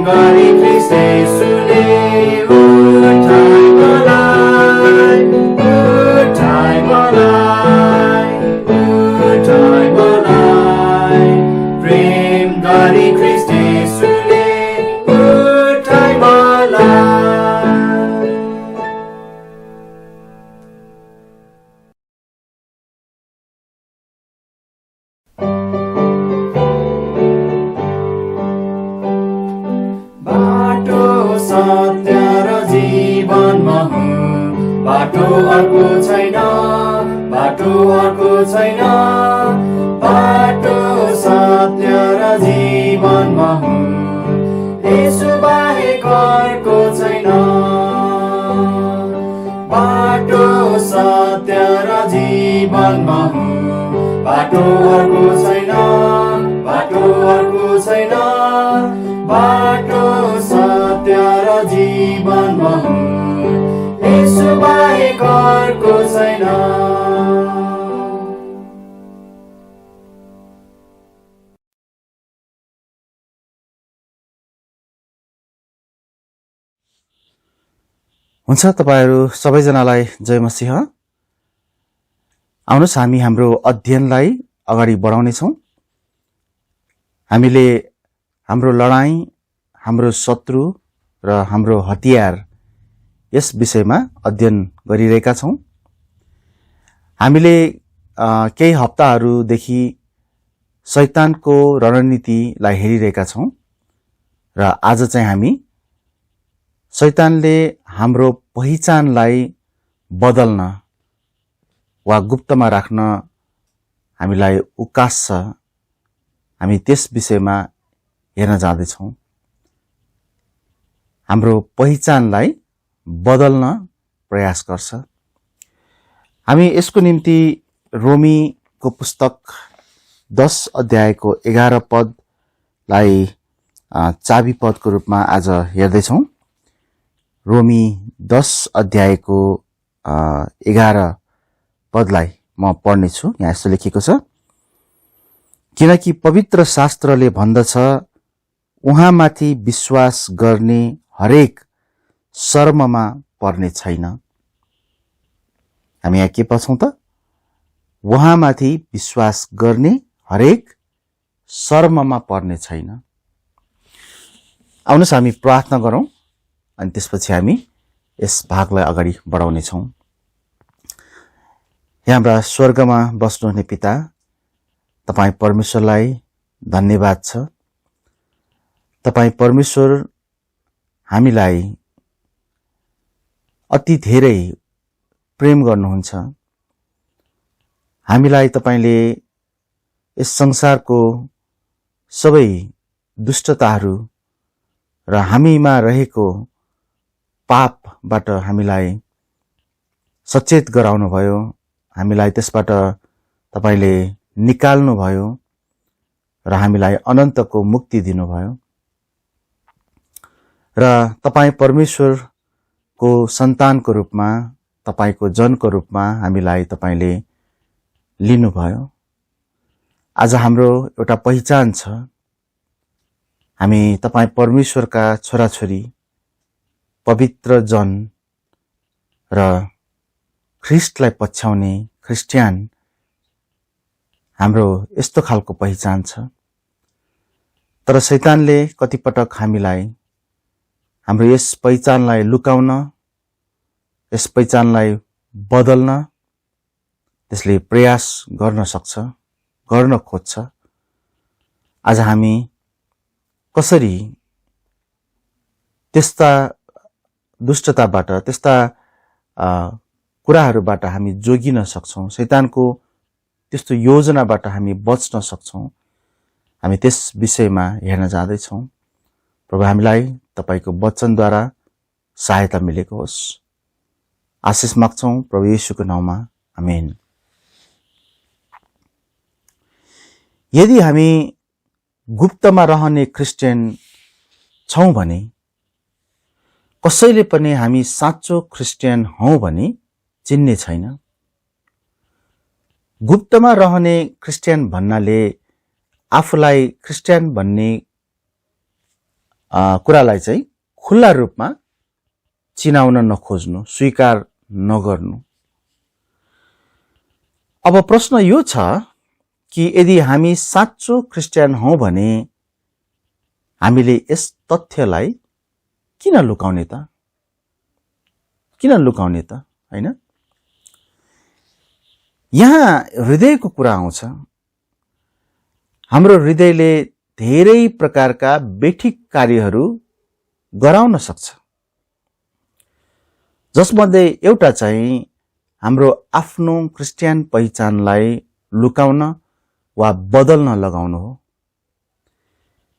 गरी ख्रीष्ट येशूले उठाए मलाई, उठाए मलाई, उठाए मलाई। प्रेम गरी ख्रीष्ट येशूले उठाए मलाई। बाटो सत्य र जीवनमा हुँ, बाटो अर्को छैन, बाटो अर्को छैन। बाटो सत्य र जीवनमा हुँ, येशू बाहेक अर्को छैन। बाटो सत्य र जीवनमा हुँ, बाटो अर्को छैन, बाटो अर्को छैन। बाटो सत्य र जीवनमा हुँ, येशू बाहेक अर्को छैन। हुन्छ, तपाईहरु सबैजनालाई जय मसीह। आउनुहोस् हामी हाम्रो अध्ययनलाई अगाडि बढाउने छौं। हामीले हाम्रो लडाई, हाम्रो शत्रु र हाम्रो हतियार यस विषयमा अध्ययन गरिरहेका छौं। हामीले केही हप्ताहरूदेखि शैतानको रणनीतिलाई हेरिरहेका छौं र आज चाहिँ हामी शैतानले हाम्रो पहिचानलाई बदल्न वा गुप्तमा राख्न हामीलाई उकास्छ, हामी त्यस विषयमा हेर्न जाँदैछौं। हाम्रो पहिचानलाई बदल्न प्रयास गर्छ। हामी यसको निम्ति रोमीको पुस्तक 10 अध्यायको 11 पदलाई चाबी पदको रूपमा आज हेर्दैछौं। रोमी 10 अध्यायको 11 पदलाई म पढ्नेछु। यहाँ यस्तो लेखिएको छ, किनकि पवित्र शास्त्रले भन्दछ, उहाँमाथि विश्वास गर्ने हरेक शर्ममा पर्ने छैन। हामी यहाँ के पढ्छौं त? उहाँमाथि विश्वास गर्ने हरेक शर्ममा पर्ने छैन। आउनुहोस् हामी प्रार्थना गरौं अनि त्यसपछि हामी यस भागलाई अगाडि बढाउने छौं। हाम्रा स्वर्गमा बस्नुहुने पिता, तपाई परमेश्वरलाई धन्यवाद छ। तपाई परमेश्वर हामीलाई अति धेरै प्रेम गर्नुहुन्छ। हामीलाई तपाईले यस संसारको सबै दुष्टताहरू र हामीमा रहेको पापबाट हामीलाई सचेत गराउनु भयो। हामीलाई त्यसबाट तपाईले निकाल्नु भयो र हामीलाई अनन्तको मुक्ति दिनुभयो। र तपाई परमेश्वरको सन्तानको रूपमा, तपाईको जनको रूपमा हामीलाई तपाईले लिनुभयो। आज हाम्रो एउटा पहिचान छ, हामी तपाई परमेश्वरका छोराछोरी, पवित्र जन र ख्रिस्टलाई पछ्याउने क्रिस्चियन हाम्रो यस्तो खालको पहिचान छ। तर शैतानले कतिपटक हामीलाई हाम्रो यस पहिचानलाई लुकाउन, यस पहिचानलाई बदल्न त्यसले प्रयास गर्न सक्छ, गर्न खोज्छ। आज हामी कसरी त्यस्ता दुष्टताबाट, त्यस्ता कुराहरूबाट हामी जोगिन सक्छौं, शैतानको त्यस्तो योजनाबाट हामी बच्न सक्छौं, हामी त्यस विषयमा हेर्न जाँदैछौं। प्रभु, हामीलाई तपाईको वचनद्वारा सहायता मिलेको होस्। आशिष माग्छौं प्रभु येशूको नाममा, आमेन। यदि हामी गुप्तमा रहने क्रिस्चियन छौं भने, कसैले पनि हामी साँचो क्रिस्चियन हौं भनी चिन्ने छैन। गुप्तमा रहने क्रिस्चियन भन्नाले आफूलाई क्रिस्चियन भन्ने कुरालाई चाहिँ खुल्ला रूपमा चिनाउन नखोज्नु, स्वीकार नगर्नु। अब प्रश्न यो छ कि यदि हामी साँचो क्रिस्चियन हौं भने हामीले यस तथ्यलाई किन लुकाउने त? किन लुकाउने त, हैन? यहाँ हृदयको कुरा आउँछ। हाम्रो हृदयले धेरै प्रकारका बेठिक कार्यहरू गराउन सक्छ, जसमध्ये एउटा चाहिँ हाम्रो आफ्नो क्रिस्चियन पहिचानलाई लुकाउन वा बदल्न लगाउनु हो।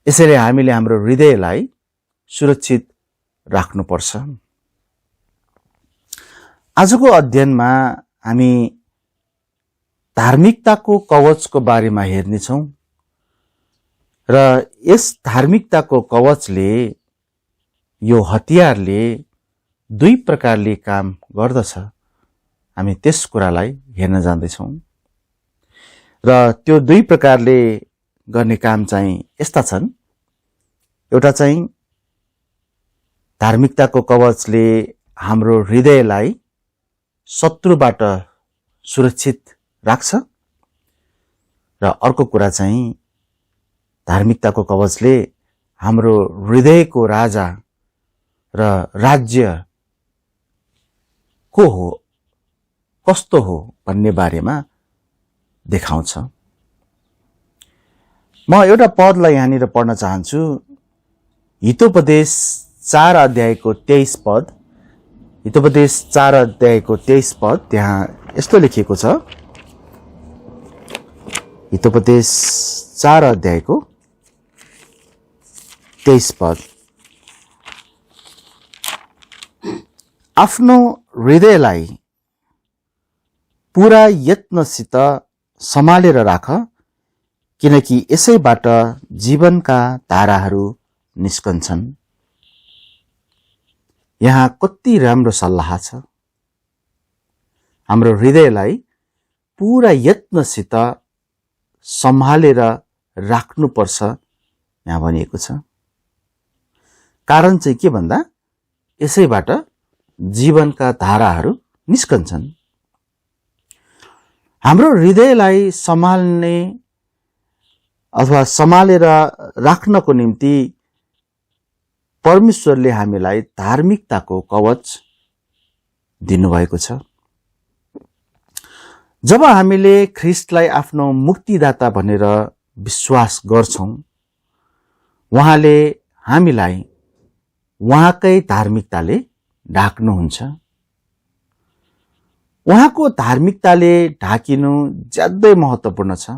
यसैले हामीले हाम्रो हृदयलाई सुरक्षित राख्नुपर्छ। आजको अध्ययनमा हामी धार्मिकताको कवचको बारेमा हेर्नेछौँ र यस धार्मिकताको कवचले, यो हतियारले दुई प्रकारले काम गर्दछ। हामी त्यस कुरालाई हेर्न जाँदैछौँ र त्यो दुई प्रकारले गर्ने काम चाहिँ यस्ता छन्। एउटा चाहिँ धार्मिकताको कवचले हाम्रो हृदयलाई शत्रुबाट सुरक्षित राख्छ र अर्को कुरा चाहिँ धार्मिकताको कवचले हाम्रो हृदयको राजा र राज्य को हो, कस्तो हो भन्ने बारेमा देखाउँछ। म एउटा पदलाई यहाँनिर पढ्न चाहन्छु। हितोपदेश 4 अध्यायको 23 पद। हितोपदेश 4 अध्यायको 23 पद, त्यहाँ यस्तो लेखिएको छ। हितोपदेश 4 अध्यायको 23 पद। आफ्नो हृदयलाई पूरा यत्नसित सम्हालेर राख, किनकि यसैबाट जीवनका धाराहरू निस्कन्छन्। यहाँ कति राम्रो सल्लाह छ। हाम्रो हृदयलाई पूरा यत्नसित सम्हालेर राख्नुपर्छ यहाँ भनिएको छ। कारण चाहिँ के भन्दा, यसैबाट जीवनका धाराहरू निस्कन्छन्। हाम्रो हृदयलाई सम्हाल्ने अथवा सम्हालेर राख्नको निम्ति परमेश्वरले हामीलाई धार्मिकताको कवच दिनुभएको छ। जब हामीले ख्रीष्टलाई आफ्नो मुक्तिदाता भनेर विश्वास गर्छौं, उहाँले हामीलाई उहाँकै धार्मिकताले ढाक्नुहुन्छ। उहाँको धार्मिकताले ढाकिनु ज्यादै महत्त्वपूर्ण छ।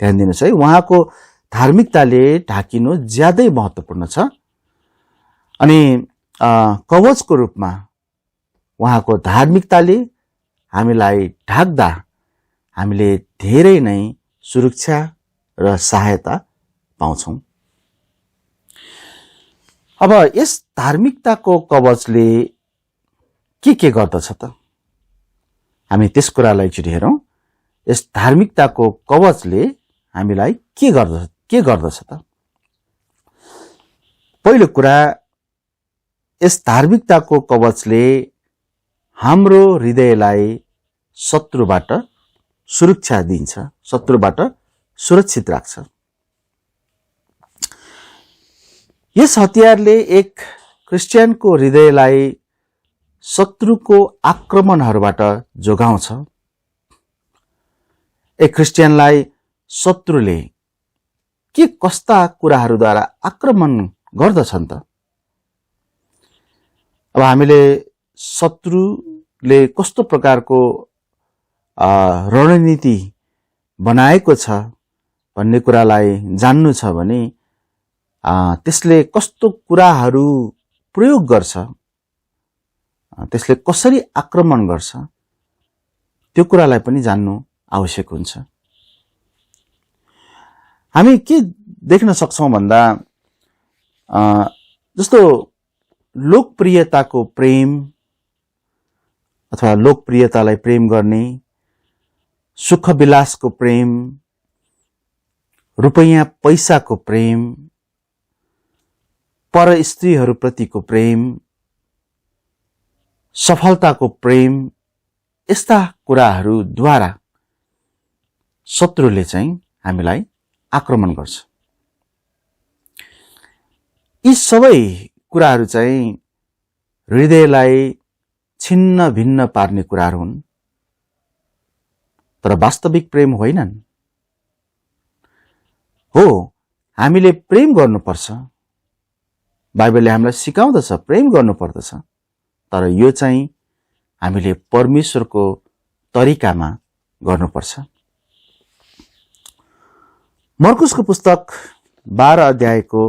ध्यान दिनुस् है, उहाँको धार्मिकताले ढाकिनु ज्यादै महत्त्वपूर्ण छ। अनि कवचको रूपमा उहाँको धार्मिकताले हामीलाई ढाक्दा हामीले धेरै नै सुरक्षा र सहायता पाउँछौं। अब यस धार्मिकताको कवचले के गर्दछ त? हामी त्यस कुरालाई एकचोटि हेरौं। यस धार्मिकताको कवचले हामीलाई के गर्दछ त? पहिलो कुरा, यस धार्मिकताको कवचले हाम्रो हृदयलाई शत्रुबाट सुरक्षा दिन्छ, शत्रुबाट सुरक्षित राख्छ। यस हतियारले एक क्रिस्चियनको हृदयलाई शत्रुको आक्रमणहरूबाट जोगाउँछ। एक क्रिस्चियनलाई शत्रुले के कस्ता कुराहरूद्वारा आक्रमण गर्दछन् त? अब हामीले शत्रुले कस्तो प्रकारको रणनीति बनाएको छ भन्ने कुरालाई जान्नु छ भने त्यसले कस्तो कुराहरू प्रयोग गर्छ, त्यसले कसरी आक्रमण गर्छ, त्यो कुरालाई पनि जान्नु आवश्यक हुन्छ। हामी के देख्न सक्छौं भन्दा, जस्तो लोकप्रियताको प्रेम अथवा लोकप्रियतालाई प्रेम गर्ने, सुख विलासको प्रेम, रुपैयाँ पैसाको प्रेम, पर स्त्रीहरूप्रतिको प्रेम, सफलताको प्रेम, यस्ता कुराहरूद्वारा शत्रुले चाहिँ हामीलाई आक्रमण गर्छ। यी सबै कुराहरू चाहिँ हृदयलाई छिन्न भिन्न पार्ने कुराहरू हुन्, तर वास्तविक प्रेम होइनन्। हो, हामीले प्रेम गर्नुपर्छ, बाइबलले हामीलाई सिकाउँदछ प्रेम गर्नुपर्दछ, तर यो चाहिँ हामीले परमेश्वरको तरिकामा गर्नुपर्छ। मर्कुसको पुस्तक 12 अध्यायको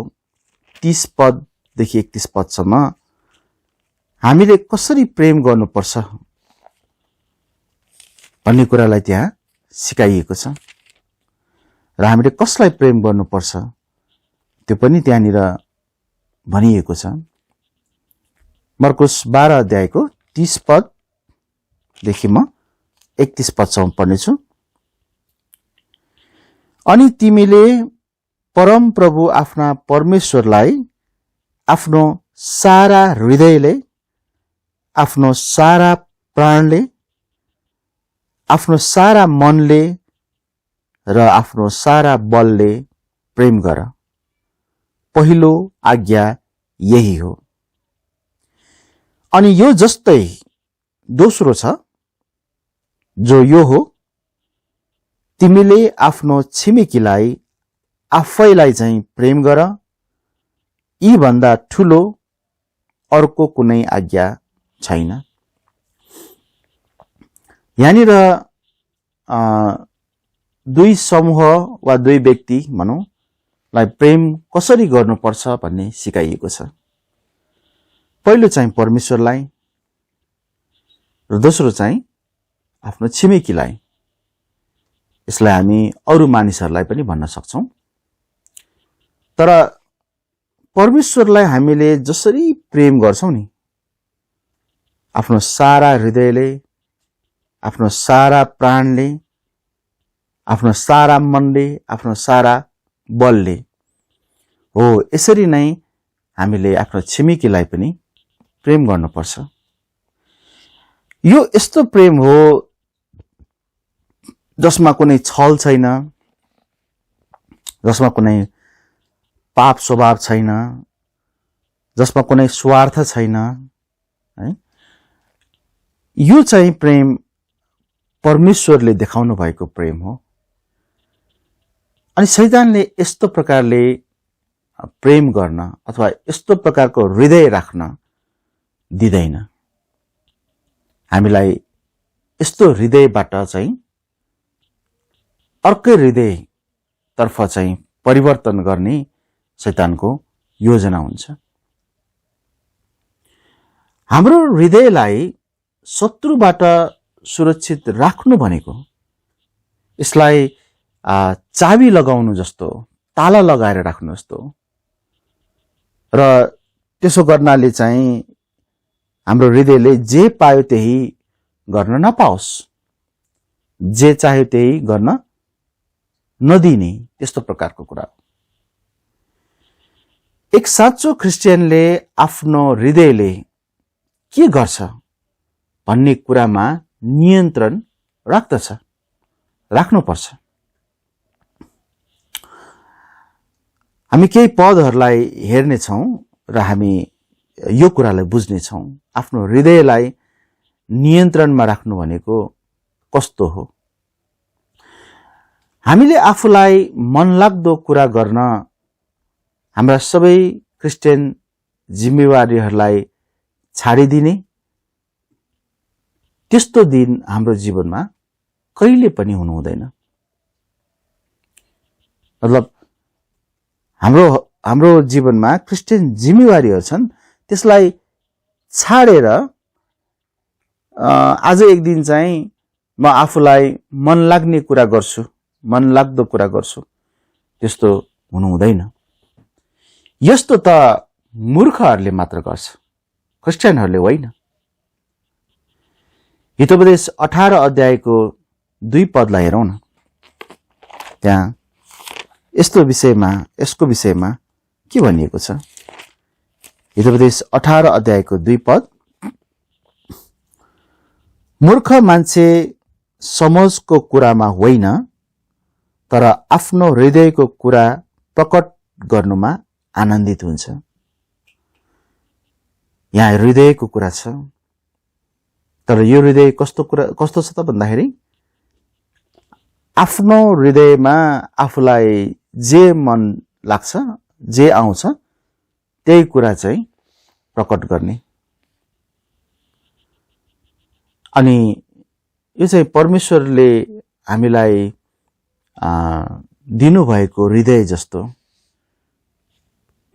30 पददेखि 31 पदसम्म हामीले कसरी प्रेम गर्नुपर्छ भन्ने कुरालाई त्यहाँ सिकाइएको छ र हामीले कसलाई प्रेम गर्नुपर्छ त्यो पनि त्यहाँनिर भनिएको छ। मर्कुस 12 अध्यायको 30 पददेखि म 31 पदसम्म पढ्नेछु। अनि तिमीले परम प्रभु आफ्ना परमेश्वरलाई आफ्नो सारा हृदयले, आफ्नो सारा प्राणले, आफ्नो सारा मनले र आफ्नो सारा बलले प्रेम गर। पहिलो आज्ञा यही हो। अनि यो जस्तै दोस्रो छ, जो यो हो, तिमीले आफ्नो छिमेकीलाई आफैलाई चाहिँ प्रेम गर। यी भन्दा ठूलो अर्को कुनै आज्ञा छैन। यहाँनिर दुई समूह वा दुई व्यक्ति भनौं लाई प्रेम कसरी गर्नुपर्छ भन्ने सिकाइएको छ। पहिलो चाहिँ परमेश्वरलाई र दोस्रो चाहिँ आफ्नो छिमेकीलाई। यसलाई हामी अरू मानिसहरूलाई पनि भन्न सक्छौं, तर परमेश्वरलाई हामीले जसरी प्रेम गर्छौं नि, आफ्नो सारा हृदयले, आफ्नो सारा प्राणले, आफ्नो सारा मनले, आफ्नो सारा बलले, हो यसरी नै हामीले आफ्नो छिमेकीलाई पनि प्रेम गर्नुपर्छ। यो यस्तो प्रेम हो जसमा कुनै छल छैन, जसमा कुनै पाप स्वभाव छैन, जसमा कुनै स्वार्थ छैन है। यो चाहिँ प्रेम परमेश्वरले देखाउनु भएको प्रेम हो। अनि शैतानले यस्तो प्रकारले प्रेम गर्न अथवा यस्तो प्रकारको हृदय राख्न दिँदैन। हामीलाई यस्तो हृदयबाट चाहिँ अर्कै हृदय तर्फ चाहिँ परिवर्तन गर्ने शैतानको योजना हुन्छ। हाम्रो हृदयलाई शत्रुबाट सुरक्षित राख्नु भनेको यसलाई चाबी लगाउनु जस्तो, ताला लगाएर राख्नु जस्तो, र त्यसो गर्नाले चाहिँ हाम्रो हृदयले जे पायो त्यही गर्न नपाओस्, जे चाह्यो त्यही गर्न नदिने, त्यस्तो प्रकारको कुरा हो। एक साँचो क्रिस्चियनले आफ्नो हृदयले के गर्छ भन्ने कुरामा नियन्त्रण राख्दछ, राख्नुपर्छ। हामी केही पदहरूलाई हेर्नेछौँ र हामी यो कुरालाई बुझ्नेछौँ, आफ्नो हृदयलाई नियन्त्रणमा राख्नु भनेको कस्तो हो। हामीले आफूलाई मनलाग्दो कुरा गर्न हाम्रा सबै क्रिस्चियन जिम्मेवारीहरूलाई छाडिदिने, त्यस्तो दिन हाम्रो जीवनमा कहिले पनि हुनु हुँदैन। मतलब हाम्रो जीवनमा क्रिस्चियन जिम्मेवारीहरू छन्, त्यसलाई छाडेर आज एक दिन चाहिँ म आफूलाई मन लाग्ने कुरा गर्छु, मन लाग्दो कुरा गर्छु, त्यस्तो हुनु हुँदैन। यस्तो त मूर्खहरूले मात्र गर्छ, क्रिस्चियनहरूले होइन। हितोपदेश 18 अध्यायको 2 पदलाई हेरौं न। त्यहाँ यसको विषयमा के भनिएको छ। हितोपदेश 18 अध्यायको 2 पद, मूर्ख मान्छे समझको कुरामा होइन तर आफ्नो हृदयको कुरा प्रकट गर्नुमा आनन्दित हुन्छ। यहाँ हृदयको कुरा छ, तर यो हृदय कस्तो छ त भन्दाखेरि आफ्नो हृदयमा आफूलाई जे मन लाग्छ, जे आउँछ त्यही कुरा चाहिँ प्रकट गर्ने। अनि यो चाहिँ परमेश्वरले हामीलाई दिनुभएको हृदय जस्तो,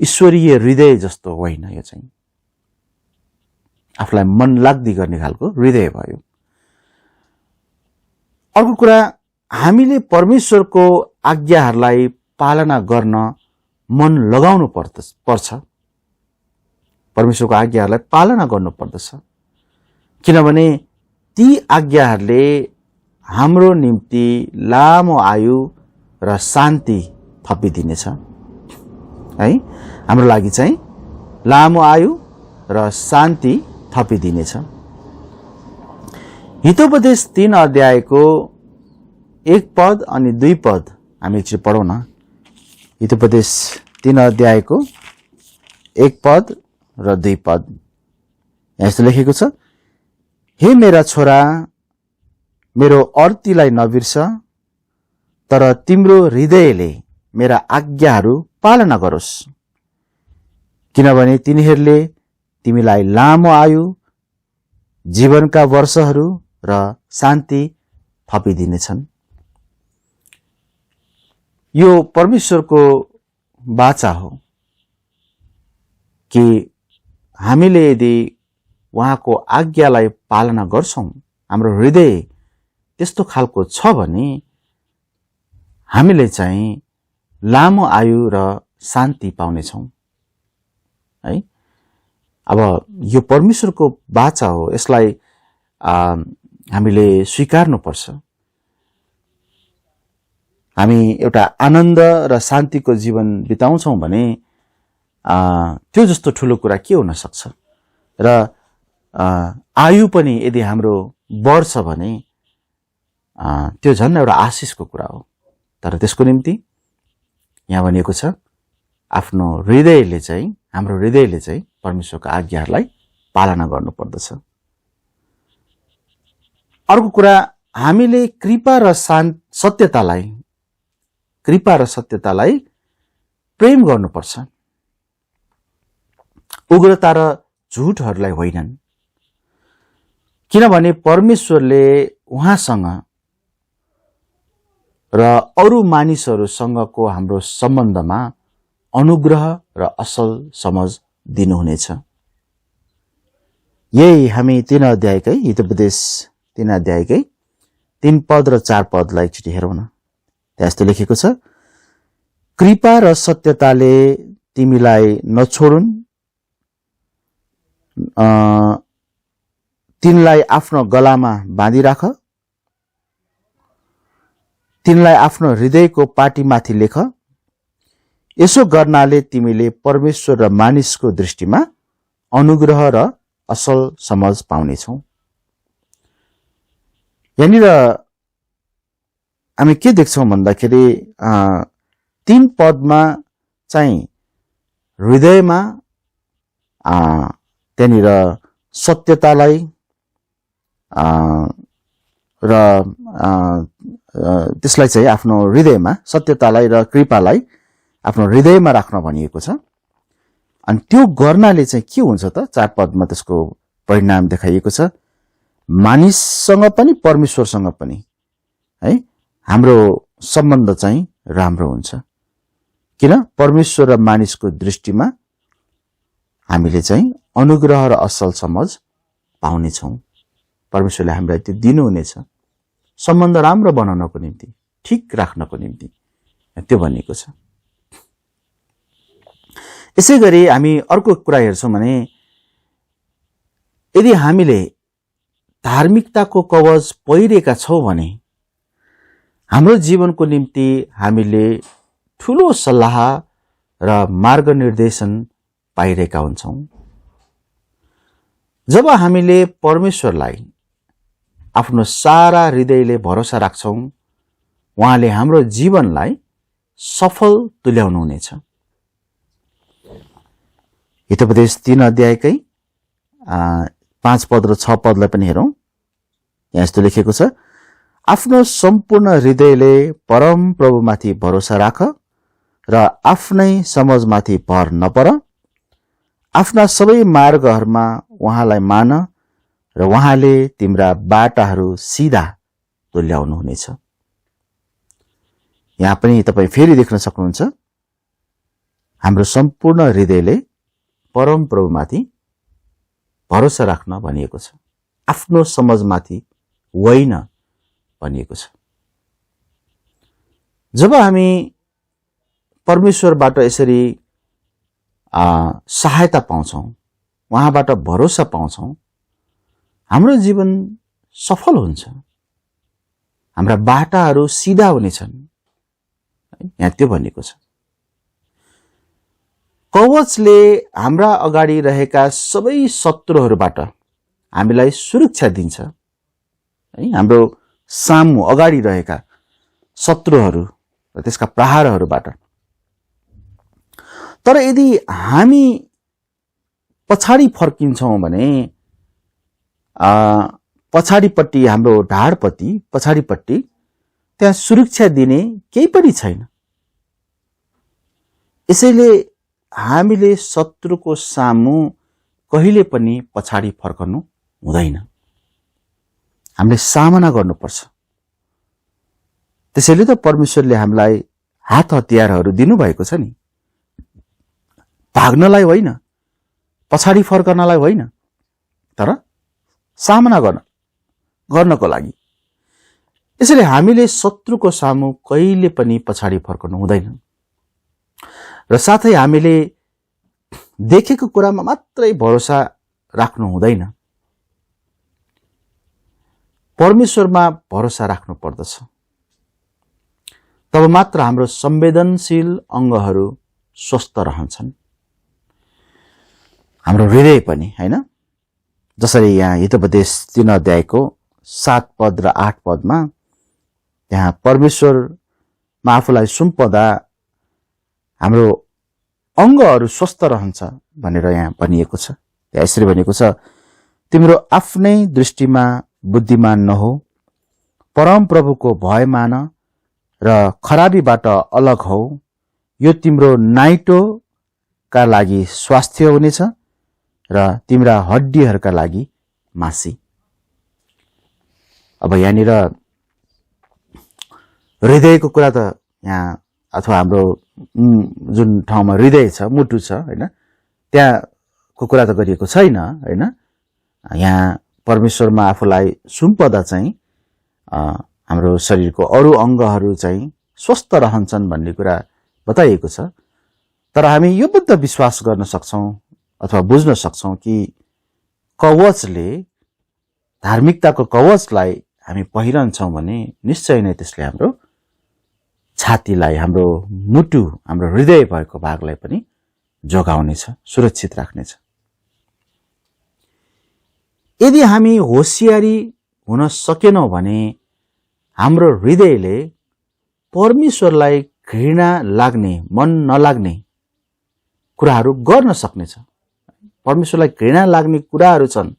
ईश्वरीय हृदय जस्तो होइन। यो चाहिँ आफूलाई मन लाग्दी गर्ने खालको हृदय भयो। अर्को कुरा, हामीले परमेश्वरको आज्ञाहरूलाई पालना गर्न मन लगाउनु पर्छ। परमेश्वरको आज्ञाहरूलाई पालना गर्नु पर्दछ, किनभने ती आज्ञाहरूले हाम्रो निम्ति लामो आयु र शान्ति थपिदिनेछ है। हाम्रो लागि चाहिँ लामो आयु र शान्ति थपिदिनेछ। हितोपदेश 3 अध्यायको 1 पद अनि 2 पद हामी एकचोटि पढौँ न। हितोपदेश 3 अध्यायको 1 पद र 2 पद। यहाँ यस्तो लेखेको छ, हे मेरा छोरा, मेरो अर्तीलाई नबिर्स, तर तिम्रो हृदयले मेरा आज्ञाहरू पालना गरोस्, किनभने तिनीहरूले तिमीलाई लामो आयु, जीवनका वर्षहरू र शान्ति थपिदिनेछन्। यो परमेश्वरको वाचा हो कि हामीले यदि उहाँको आज्ञालाई पालना गर्छौं, हाम्रो हृदय त्यस्तो खालको छ भने हामीले चाहिँ लामो आयु र शान्ति पाउनेछौं है। अब यो परमेश्वरको वाचा हो, यसलाई हामीले स्वीकार्नुपर्छ। हामी एउटा आनन्द र शान्तिको जीवन बिताउँछौं भने त्यो जस्तो ठूलो कुरा के हुन सक्छ। र आयु पनि यदि हाम्रो बढ्छ भने त्यो झन् एउटा आशिषको कुरा हो। तर त्यसको निम्ति यहाँ भनिएको छ, आफ्नो हृदयले चाहिँ, हाम्रो हृदयले चाहिँ परमेश्वरको आज्ञाहरूलाई पालना गर्नुपर्दछ। अर्को कुरा, हामीले कृपा र सत्यतालाई प्रेम गर्नुपर्छ, उग्रता र झुटहरूलाई होइनन्। किनभने परमेश्वरले उहाँसँग र अरू मानिसहरूसँगको हाम्रो सम्बन्धमा अनुग्रह र असल समझ दिनुहुनेछ। यही हामी 3 अध्यायकै, हितोपदेश 3 अध्यायकै 3 पद र 4 पदलाई एकचोटि हेरौँ न। त्यहाँ यस्तो लेखेको छ, कृपा र सत्यताले तिमीलाई नछोडुन्, तिनलाई आफ्नो गलामा बाँधिराख, तिनलाई आफ्नो हृदयको पाटीमाथि लेख। यसो गर्नाले तिमीले परमेश्वर र मानिसको दृष्टिमा अनुग्रह र असल समझ पाउनेछौ। यहाँनिर हामी के देख्छौं भन्दाखेरि 3 पदमा चाहिँ हृदयमा त्यहाँनिर सत्यतालाई र त्यसलाई चाहिँ आफ्नो हृदयमा, सत्यतालाई र कृपालाई आफ्नो हृदयमा राख्न भनिएको छ। अनि त्यो गर्नाले चाहिँ के हुन्छ त? 4 पदमा त्यसको परिणाम देखाइएको छ। मानिससँग पनि परमेश्वरसँग पनि है हाम्रो सम्बन्ध चाहिँ राम्रो हुन्छ। किन? परमेश्वर र मानिसको दृष्टिमा हामीले चाहिँ अनुग्रह र असल समझ पाउने छौं। परमेश्वरले हामीलाई त्यो दिनुहुनेछ, सम्बन्ध राम्रो बनाउनको निम्ति, ठीक राख्नको निम्ति त्यो भनिएको छ। यसैगरी हामी अर्को कुरा हेर्छौं भने, यदि हामीले धार्मिकताको कवच पहिरेका छौं भने हाम्रो जीवनको निम्ति हामीले ठूलो सल्लाह र मार्गनिर्देशन पाइरहेका हुन्छौं। जब हामीले परमेश्वरलाई आफ्नो सारा हृदयले भरोसा राख्छौं, उहाँले हाम्रो जीवनलाई सफल तुल्याउनुहुनेछ। हितोपदेश 3 अध्यायकै 5 पद र 6 पदलाई पनि हेरौं। यहाँ यस्तो लेखेको छ, आफ्नो सम्पूर्ण हृदयले परम प्रभुमाथि भरोसा राख र आफ्नै समझमाथि भर नपर। आफ्ना सबै मार्गहरूमा उहाँलाई मान र उहाँले तिम्रा बाटाहरू सिधा तुल्याउनुहुनेछ। यहाँ पनि तपाईँ फेरि देख्न सक्नुहुन्छ, हाम्रो सम्पूर्ण हृदयले परम प्रभुमाथि भरोसा राख्न भनिएको छ, आफ्नो समझमाथि होइन भनिएको छ। जब हामी परमेश्वरबाट यसरी सहायता पाउँछौं, उहाँबाट भरोसा पाउँछौं, हाम्रो जीवन सफल हुन्छ, हाम्रा बाटाहरू सिधा हुनेछन्। यहाँ त्यो भनिएको छ। कवचले हाम्रा अगाडि रहेका सबै शत्रुहरूबाट हामीलाई सुरक्षा दिन्छ। हाम्रो सामु अगाडि रहेका शत्रुहरू र त्यसका प्रहारहरूबाट। तर यदि हामी पछाडि फर्किन्छौं भने पछाडिपट्टि हाम्रो ढाडपट्टि पछाडिपट्टि त्यहाँ सुरक्षा दिने केही पनि छैन। यसैले हामीले शत्रुको सामु कहिले पनि पछाडि फर्कनु हुँदैन, हामीले सामना गर्नुपर्छ। त्यसैले त परमेश्वरले हामीलाई हात हतियारहरू दिनुभएको छ नि, भाग्नलाई होइन, पछाडि फर्कनलाई होइन, तर सामना गर्नको लागि। यसैले हामीले शत्रुको सामु कहिले पनि पछाडि फर्कनु हुँदैन र साथै हामीले देखेको कुरामा मात्रै भरोसा राख्नु हुँदैन, परमेश्वरमा भरोसा राख्नु पर्दछ। तब मात्र हाम्रो संवेदनशील अंगहरू स्वस्थ रहन्छन्, हाम्रो हृदय पनि, हैन? जसरी यहाँ हितोपदेश 3 अध्यायको 7 पद र 8 पदमा त्यहाँ परमेश्वरमा आफूलाई सुम्पदा हाम्रो अंगहरू स्वस्थ रहन्छ भनेर यहाँ भनिएको छ। त्यहाँ यसरी भनिएको छ, तिम्रो आफ्नै दृष्टिमा बुद्धिमान नहो, परम प्रभुको भय मान र खराबीबाट अलग हौ, यो तिम्रो नाइटोका लागि स्वास्थ्य हुनेछ र तिम्रा हड्डीहरूका लागि मासी। अब यहाँनिर हृदयको कुरा त यहाँ अथवा हाम्रो जुन ठाउँमा हृदय छ, मुटु छ, हैन, त्यहाँको कुरा त गरिएको छैन, हैन? यहाँ परमेश्वरमा आफूलाई सुम्पदा चाहिँ हाम्रो शरीरको अरू अंगहरू चाहिँ स्वस्थ रहन्छन् भन्ने कुरा बताइएको छ। तर हामी यो बुझ्न विश्वास गर्न सक्छौं अथवा बुझ्न सक्छौं कि कवचले, धार्मिकताको कवचलाई हामी पहिरन्छौं भने निश्चय नै त्यसले हाम्रो छातीलाई, हाम्रो मुटु, हाम्रो हृदय भएको भागलाई पनि जोगाउनेछ, सुरक्षित राख्नेछ। यदि हामी होशियारी हुन सकेनौं भने हाम्रो हृदयले परमेश्वरलाई घृणा लाग्ने, मन नलाग्ने कुराहरू गर्न सक्नेछ। परमेश्वरलाई घृणा लाग्ने कुराहरू छन्,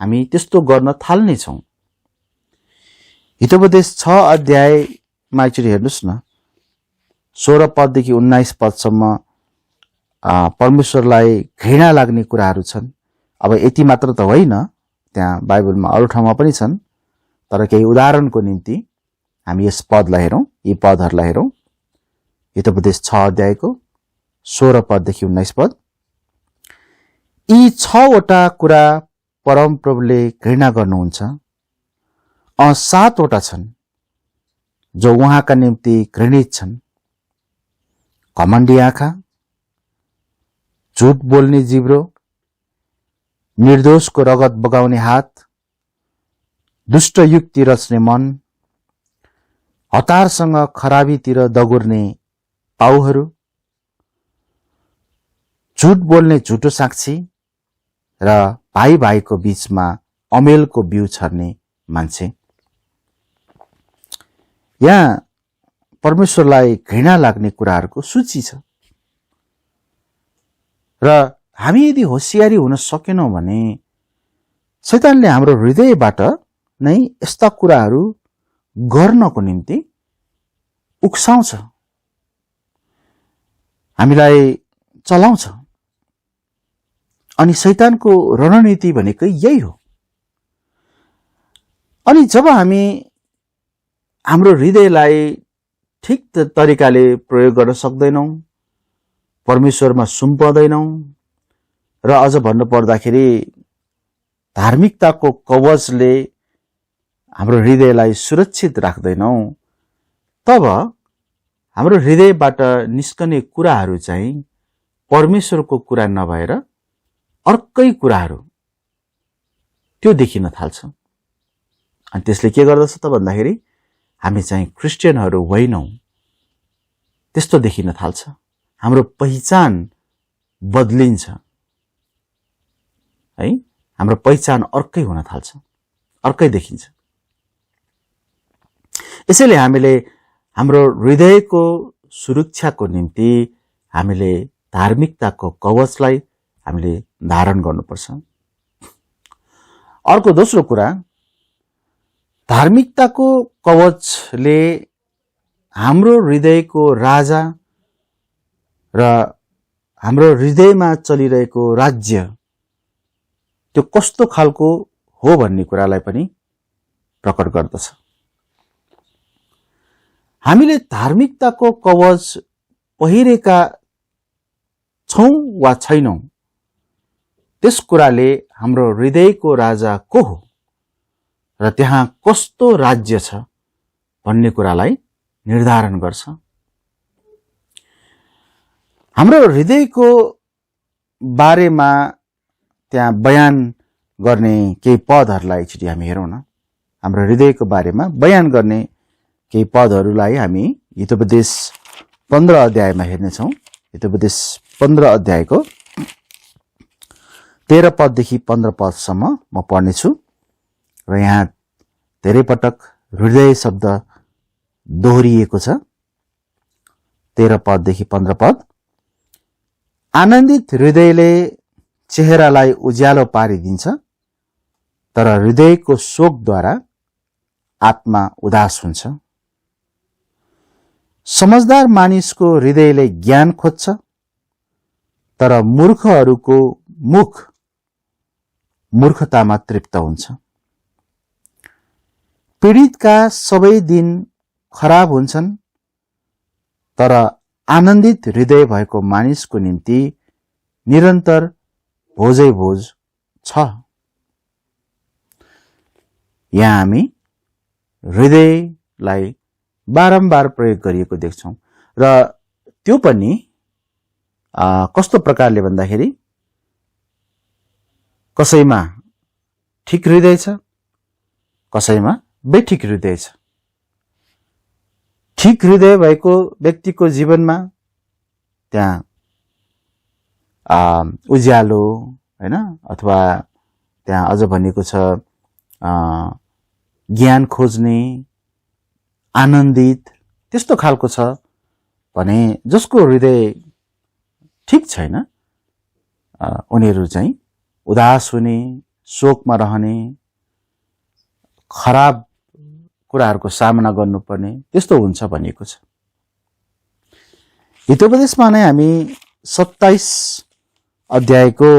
हामी त्यस्तो गर्न थाल्नेछौं। हितोपदेश 6 अध्यायमा एकचोटि हेर्नुस् न, 16 पददेखि 19 पदसम्म परमेश्वरलाई घृणा लाग्ने कुराहरू छन्। अब यति मात्र त होइन, त्यहाँ बाइबलमा अरू ठाउँमा पनि छन्, तर केही उदाहरणको निम्ति हामी यस पदलाई हेरौं, यी पदहरूलाई हेरौं। हितोपदेश 6 अध्यायको 16 पददेखि 19 पद। यी 6 वटा कुरा परम प्रभुले घृणा गर्नुहुन्छ, 7 वटा छन् जो उहाँका निम्ति घृणित छन्। घमण्डी आँखा, झुट बोल्ने जिब्रो, निर्दोषको रगत बगाउने हात, दुष्ट युक्ति रच्ने मन, हतारसँग खराबीतिर दगुर्ने पाउहरू, झुट बोल्ने झुटो साक्षी र भाइ भाइको बीचमा अमेलको बिउ छर्ने मान्छे। यहाँ परमेश्वरलाई घृणा लाग्ने कुराहरूको सूची छ र हामी यदि होशियारी हुन सकेनौं भने शैतानले हाम्रो हृदयबाट नै यस्ता कुराहरू गर्नको निम्ति उक्साउँछ, हामीलाई चलाउँछ। अनि शैतानको रणनीति भनेकै यही हो। अनि जब हामी हाम्रो हृदयलाई ठिक तरिकाले प्रयोग गर्न सक्दैनौं, परमेश्वरमा सुम्पदैनौं र अझ भन्नु पर्दाखेरि धार्मिकताको कवचले हाम्रो हृदयलाई सुरक्षित राख्दैनौं, तब हाम्रो हृदयबाट निस्कने कुराहरू चाहिँ परमेश्वरको कुरा नभएर अर्कै कुराहरू त्यो देखिन थाल्छ। अनि त्यसले के गर्दछ त भन्दाखेरि हामी चाहिँ क्रिस्चियनहरू होइनौं त्यस्तो देखिन थाल्छ। हाम्रो पहिचान बदलिन्छ है, हाम्रो पहिचान अर्कै हुन थाल्छ, अर्कै देखिन्छ। यसैले हामीले हाम्रो हृदयको सुरक्षाको निम्ति हामीले धार्मिकताको कवचलाई हामीले धारण गर्नुपर्छ। अर्को दोस्रो कुरा, धार्मिकताको कवचले हाम्रो हृदयको राजा र हाम्रो हृदयमा चलिरहेको राज्य त्यो कस्तो खालको हो भन्ने कुरालाई पनि प्रकट गर्दछ। हामीले धार्मिकताको कवच पहिरेका छौं वा छैनौं, त्यस कुराले हाम्रो हृदयको राजा को हो र त्यहाँ कस्तो राज्य छ भन्ने कुरालाई निर्धारण गर्छ। हाम्रो हृदयको बारेमा त्यहाँ बयान गर्ने केही पदहरूलाई एकचोटि हामी हेरौँ न। हाम्रो हृदयको बारेमा बयान गर्ने केही पदहरूलाई हामी हितोपदेश 15 अध्यायमा हेर्नेछौँ। हितोपदेश 15 अध्यायको 13 पददेखि 15 पदसम्म म पढ्नेछु र यहाँ धेरै पटक हृदय शब्द दोहोरिएको छ। 13 पददेखि 15 पद। आनन्दित हृदयले चेहरालाई उज्यालो पारिदिन्छ, तर हृदयको शोकद्वारा आत्मा उदास हुन्छ। समझदार मानिसको हृदयले ज्ञान खोज्छ, तर मूर्खहरूको मुख मूर्खतामा तृप्त हुन्छ। पीडितका सबै दिन खराब हुन्छन्, तर आनन्दित हृदय भएको मानिसको निम्ति निरन्तर भोजै भोज छ। यहाँ हामी हृदयलाई बारम्बार प्रयोग गरिएको देख्छौं र त्यो पनि कस्तो प्रकारले भन्दाखेरि कसैमा ठिक हृदय छ, कसैमा बेठिक हृदय छ। ठिक हृदय भएको व्यक्तिको जीवनमा त्यहाँ उज्यालो हैन, अथवा त्यहाँ अझ भनिएको छ ज्ञान खोज्ने, आनन्दित, त्यस्तो खालको छ भने जसको हृदय ठीक छैन उनीहरू चाहिँ उदास हुने, शोकमा रहने, खराब कुराहरूको सामना गर्नुपर्ने त्यस्तो हुन्छ भनिएको छ। हितोपदेशमा नै हामी 27 अध्यायको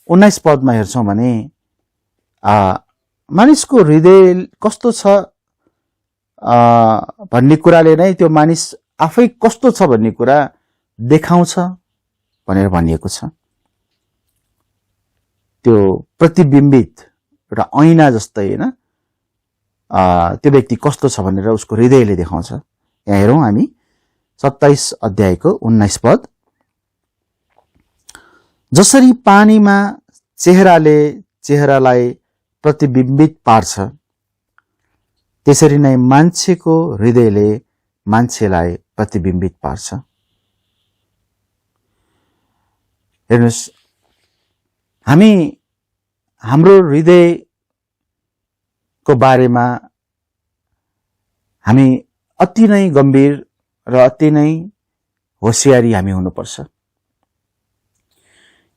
19 पदमा हेर्छौं भने मानिसको हृदय कस्तो छ भन्ने कुराले नै त्यो मानिस आफै कस्तो छ भन्ने कुरा देखाउँछ भनेर भनिएको छ। त्यो प्रतिबिम्बित एउटा ऐना जस्तै हैन, त्यो व्यक्ति कस्तो छ भनेर उसको हृदयले देखाउँछ। यहाँ हेरौं हामी 27 अध्यायको 19 पद। जसरी पानीमा चेहराले चेहरालाई प्रतिबिम्बित पार्छ, त्यसरी नै मान्छेको हृदयले मान्छेलाई प्रतिबिम्बित पार्छ। हेर्नुहोस्, हामी हाम्रो हृदयको बारेमा हामी अति नै गम्भीर र अति नै होशियारी हामी हुनुपर्छ।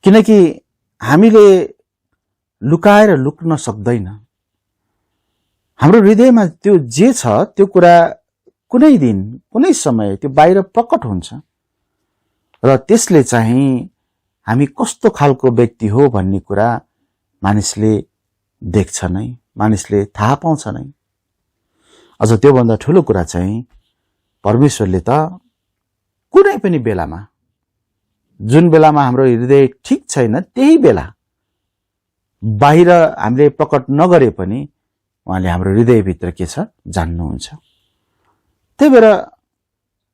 किनकि हामीले लुकाएर लुक्न सक्दैन। हाम्रो हृदयमा त्यो जे छ त्यो कुरा कुनै दिन कुनै समय त्यो बाहिर प्रकट हुन्छ र त्यसले चाहिँ हामी कस्तो खालको व्यक्ति हो भन्ने कुरा मानिसले देख्छ नै, मानिसले थाहा पाउँछ नै। अझ त्योभन्दा ठुलो कुरा चाहिँ परमेश्वरले त कुनै पनि बेलामा, जुन बेलामा हाम्रो हृदय ठिक छैन त्यही बेला बाहिर हामीले प्रकट नगरे पनि उहाँले हाम्रो हृदयभित्र के छ जान्नुहुन्छ। त्यही भएर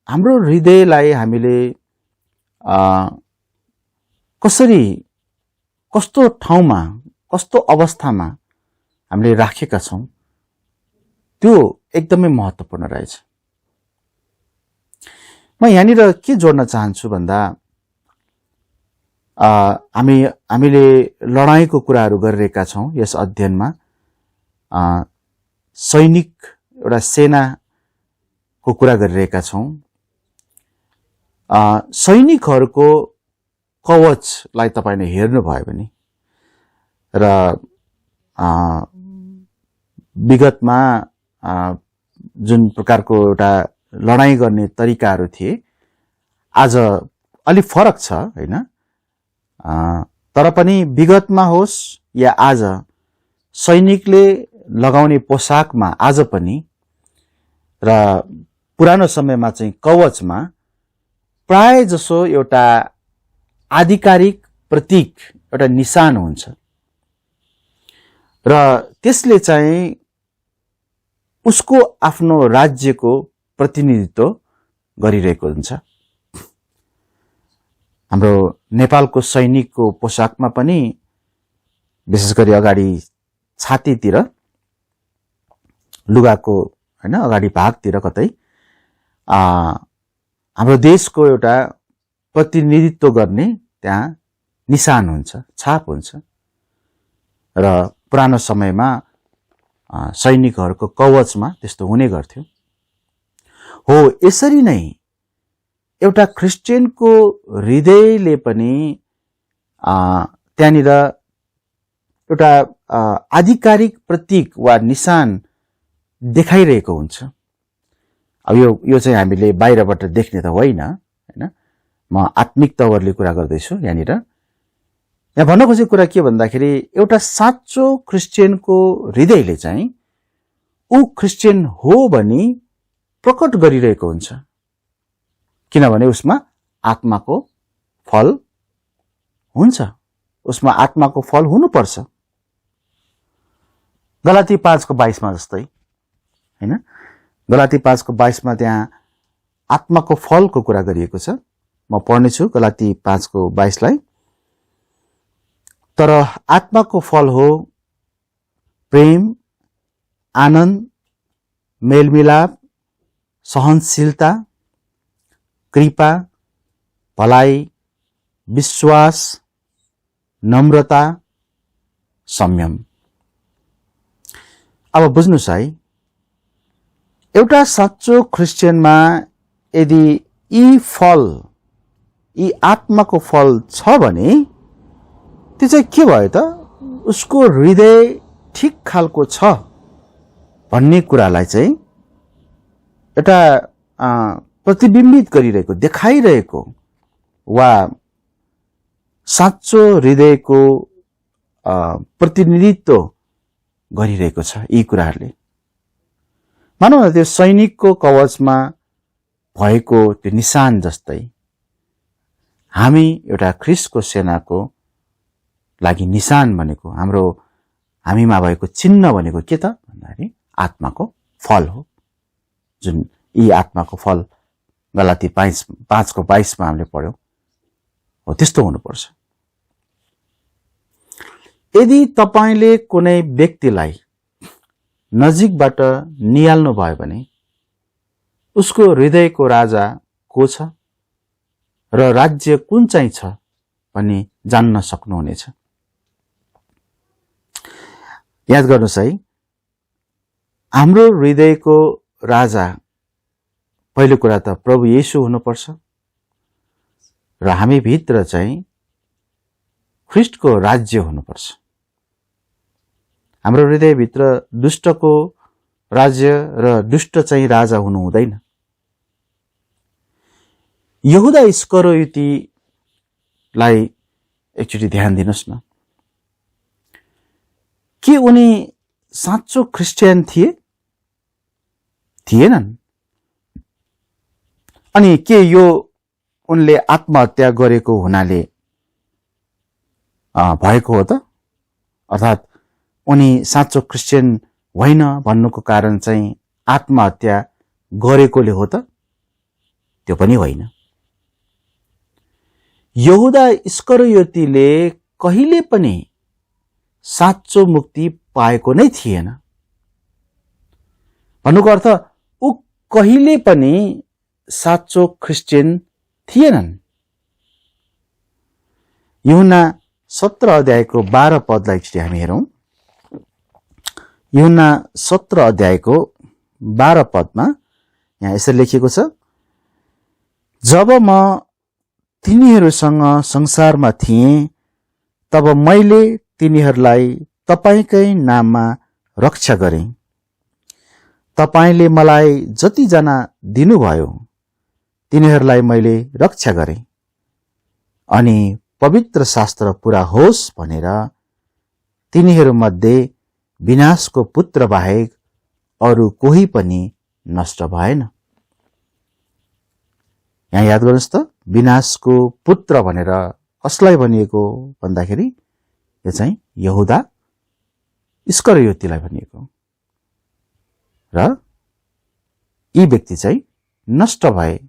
हाम्रो हृदयलाई हामीले कसरी, कस्तो ठाउँमा, कस्तो अवस्थामा हामीले राखेका छौं त्यो एकदमै महत्त्वपूर्ण रहेछ। म यहाँनिर के जोड्न चाहन्छु भन्दा हामीले लडाईँको कुराहरू गरिरहेका छौं यस अध्ययनमा। सैनिक, एउटा सेनाको कुरा गरिरहेका छौं। सैनिकहरूको कवचलाई तपाईले हेर्नुभयो भने र विगतमा जुन प्रकारको एउटा लडाईँ गर्ने तरिकाहरू थिए आज अलि फरक छ हैन। तर पनि विगतमा होस् या आज सैनिकले लगाउने पोशाकमा आज पनि र पुरानो समयमा चाहिँ कवचमा प्राय जसो एउटा आधिकारिक प्रतीक, एउटा निशान हुन्छ र त्यसले चाहिँ उसको आफ्नो राज्यको प्रतिनिधित्व गरिरहेको हुन्छ। हाम्रो नेपालको सैनिकको पोशाकमा पनि विशेष गरी अगाडि छातीतिर लुगाको हैन अगाडि भागतिर कतै हाम्रो देशको एउटा प्रतिनिधित्व गर्ने त्यहाँ निशान हुन्छ, छाप हुन्छ र पुरानो समयमा सैनिकहरूको कवचमा त्यस्तो हुने गर्थ्यो। हो, यसरी नै एउटा क्रिस्चियनको हृदयले पनि त्यहाँनिर एउटा आधिकारिक प्रतीक वा निशान देखाइरहेको हुन्छ। अब यो चाहिँ हामीले बाहिरबाट देख्ने त होइन हैन, म आत्मिक तवरले कुरा गर्दैछु। यहाँनिर यहाँ भन्न खोजेको कुरा के भन्दाखेरि एउटा साँचो क्रिस्चियनको हृदयले चाहिँ ऊ क्रिस्चियन हो भनी प्रकट गरिरहेको हुन्छ, किनभने उसमा आत्माको फल हुन्छ, उसमा आत्माको फल हुनुपर्छ। गलाती 5:22 जस्तै हैन, गलाती 5:22 त्यहाँ आत्माको फलको कुरा गरिएको छ। म पढ्नेछु गलाती 5:22 तर आत्माको फल हो प्रेम, आनन्द, मेलमिलाप, सहनशीलता, कृपा, भलाइ, विश्वास, नम्रता, संयम। अब बुझ्नुस् है, एउटा साँचो क्रिस्चियनमा यदि यी फल, यी आत्माको फल छ भने त्यो चाहिँ के भयो त, उसको हृदय ठिक खालको छ भन्ने कुरालाई चाहिँ एउटा प्रतिबिम्बित गरिरहेको, देखाइरहेको वा साँचो हृदयको प्रतिनिधित्व गरिरहेको छ यी कुराहरूले। मानौ न त्यो सैनिकको कवचमा भएको त्यो निशान जस्तै हामी एउटा ख्रीष्टको सेनाको लागि निशान भनेको, हाम्रो हामीमा भएको चिन्ह भनेको के त भन्दाखेरि आत्माको फल हो। जुन यी आत्माको फल गलाती 5:22 हामीले पढ्यौं हो, त्यस्तो हुनुपर्छ। यदि तपाईले कुनै व्यक्तिलाई नजिकबाट निहाल्नु भयो भने उसको हृदयको राजा को छ र राज्य कुन चाहिँ छ भन्ने जान्न सक्नुहुनेछ। याद गर्नुहोस् है, हाम्रो हृदयको राजा पहिलो कुरा त प्रभु येशू हुनुपर्छ र हामी भित्र चाहिँ ख्रीष्टको राज्य हुनुपर्छ। हाम्रो हृदयभित्र दुष्टको राज्य र दुष्ट चाहिँ राजा हुनु हुँदैन। यहुदा इस्करियोतीलाई एकचोटि ध्यान दिनुहोस् न, के उनी साँचो क्रिस्चियन थिए? थिएनन्। अनि के यो उनले आत्महत्या गरेको हुनाले भएको हो त? अर्थात् उनी साँचो क्रिस्चियन होइन भन्नुको कारण चाहिँ आत्महत्या गरेकोले हो त? त्यो पनि होइन। यहुदा इस्करियोतीले कहिले पनि साँचो मुक्ति पाएको नै थिएन। भन्नुको अर्थ ऊ कहिले पनि साँचो क्रिस्चियन थिएनन्। यूहन्ना 17 अध्यायको 12 पदलाई एकचोटि हामी हेरौं। यूहन्ना 17 अध्यायको 12 पदमा यहाँ यसरी लेखिएको छ, जब म तिनीहरूसँग संसारमा थिएँ तब मैले तिनीहरूलाई तपाईकै नाममा रक्षा गरेँ। तपाईले मलाई जतिजना दिनुभयो तिनीहरूलाई मैले रक्षा गरेँ अनि पवित्र शास्त्र पूरा होस् भनेर तिनीहरूमध्ये विनाशको पुत्र बाहेक अरू कोही पनि नष्ट भएन। यहाँ याद गर्नुहोस् त, विनाशको पुत्र भनेर कसलाई भनिएको भन्दाखेरि यो चाहिँ यहुदा इस्करियोतीलाई भनिएको र यी व्यक्ति चाहिँ नष्ट भए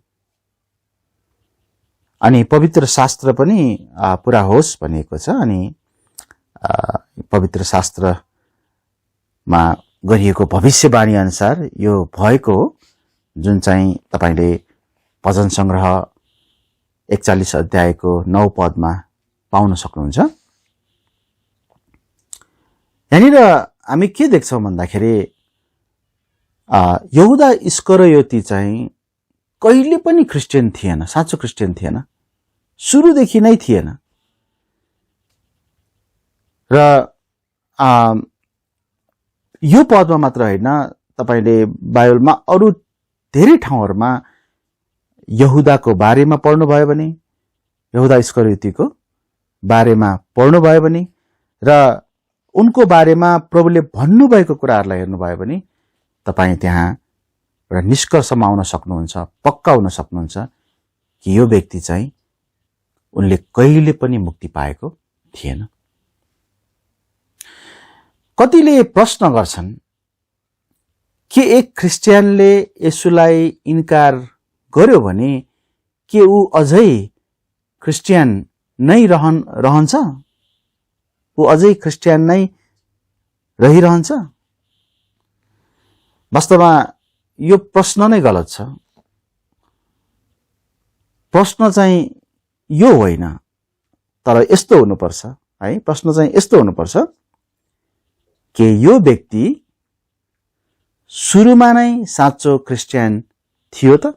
अनि पवित्र शास्त्र पनि पूरा होस् भनिएको छ। अनि पवित्र शास्त्रमा गरिएको भविष्यवाणी अनुसार यो भएको हो, जुन चाहिँ तपाईले भजन संग्रह 41 अध्यायको 9 पदमा पाउन सक्नुहुन्छ। यहाँनिर हामी के देख्छौं भन्दाखेरि यहुदा इस्करियोती चाहिँ कहिले पनि क्रिस्चियन थिएन, साँचो क्रिस्चियन थिएन, सुरुदेखि नै थिएन। र यो पदमा मात्र होइन, तपाईले बाइबलमा अरू धेरै ठाउँहरूमा यहुदाको बारेमा पढ्नुभयो भने, यहुदा इस्करियोतीको बारेमा पढ्नुभयो भने र उनको बारेमा प्रभुले भन्नुभएको कुराहरूलाई हेर्नुभयो भने तपाईं त्यहाँ एउटा निष्कर्षमा आउन सक्नुहुन्छ, पक्का हुन सक्नुहुन्छ कि यो व्यक्ति चाहिँ उनले कहिले पनि मुक्ति पाएको थिएन। कतिले प्रश्न गर्छन् के एक क्रिस्चियनले येशूलाई इन्कार गर्यो भने के ऊ अझै क्रिस्चियन नै रहन्छ? ऊ अझै क्रिस्चियन नै रहिरहन्छ? वास्तवमा यो प्रश्न नै गलत छ। प्रश्न चाहिँ यो होइन, तर यस्तो हुनुपर्छ है। प्रश्न चाहिँ यस्तो हुनुपर्छ कि यो व्यक्ति सुरुमा नै साँचो क्रिस्चियन थियो त?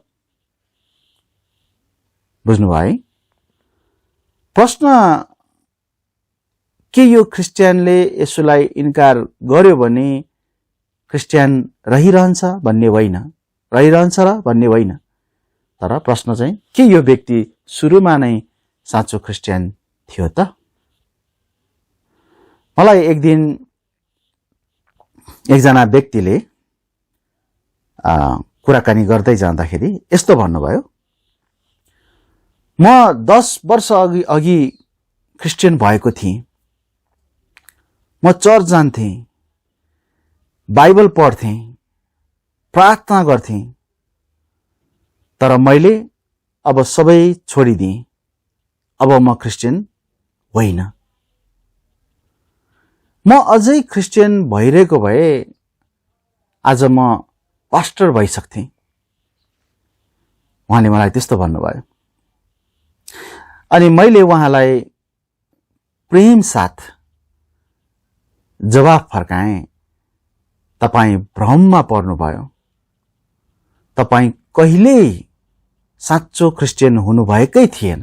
बुझ्नुभयो है? प्रश्न के यो क्रिस्चियनले येशूलाई इन्कार गर्यो भने क्रिस्चियन रहिरहन्छ भन्ने होइन, रहिरहन्छ र भन्ने होइन, तर प्रश्न चाहिँ के यो व्यक्ति सुरुमा नै साँचो क्रिस्चियन थियो त? मलाई एक दिन एकजना व्यक्तिले कुराकानी गर्दै जाँदाखेरि यस्तो भन्नुभयो, म 10 वर्ष अघि क्रिस्चियन भएको थिएँ, म चर्च जान्थेँ, बाइबल पढ्थेँ, प्रार्थना गर्थेँ, तर मैले अब सबै छोडिदिएँ, अब म क्रिस्चियन होइन। म अझै क्रिस्चियन भइरहेको भए आज म पास्टर भइसक्थेँ। उहाँले मलाई त्यस्तो भन्नुभयो। अनि मैले उहाँलाई प्रेम साथ जवाफ फर्काए, तपाई भ्रममा पर्नुभयो। तपाई कहिल्यै साँचो क्रिस्चियन हुनुभएकै थिएन।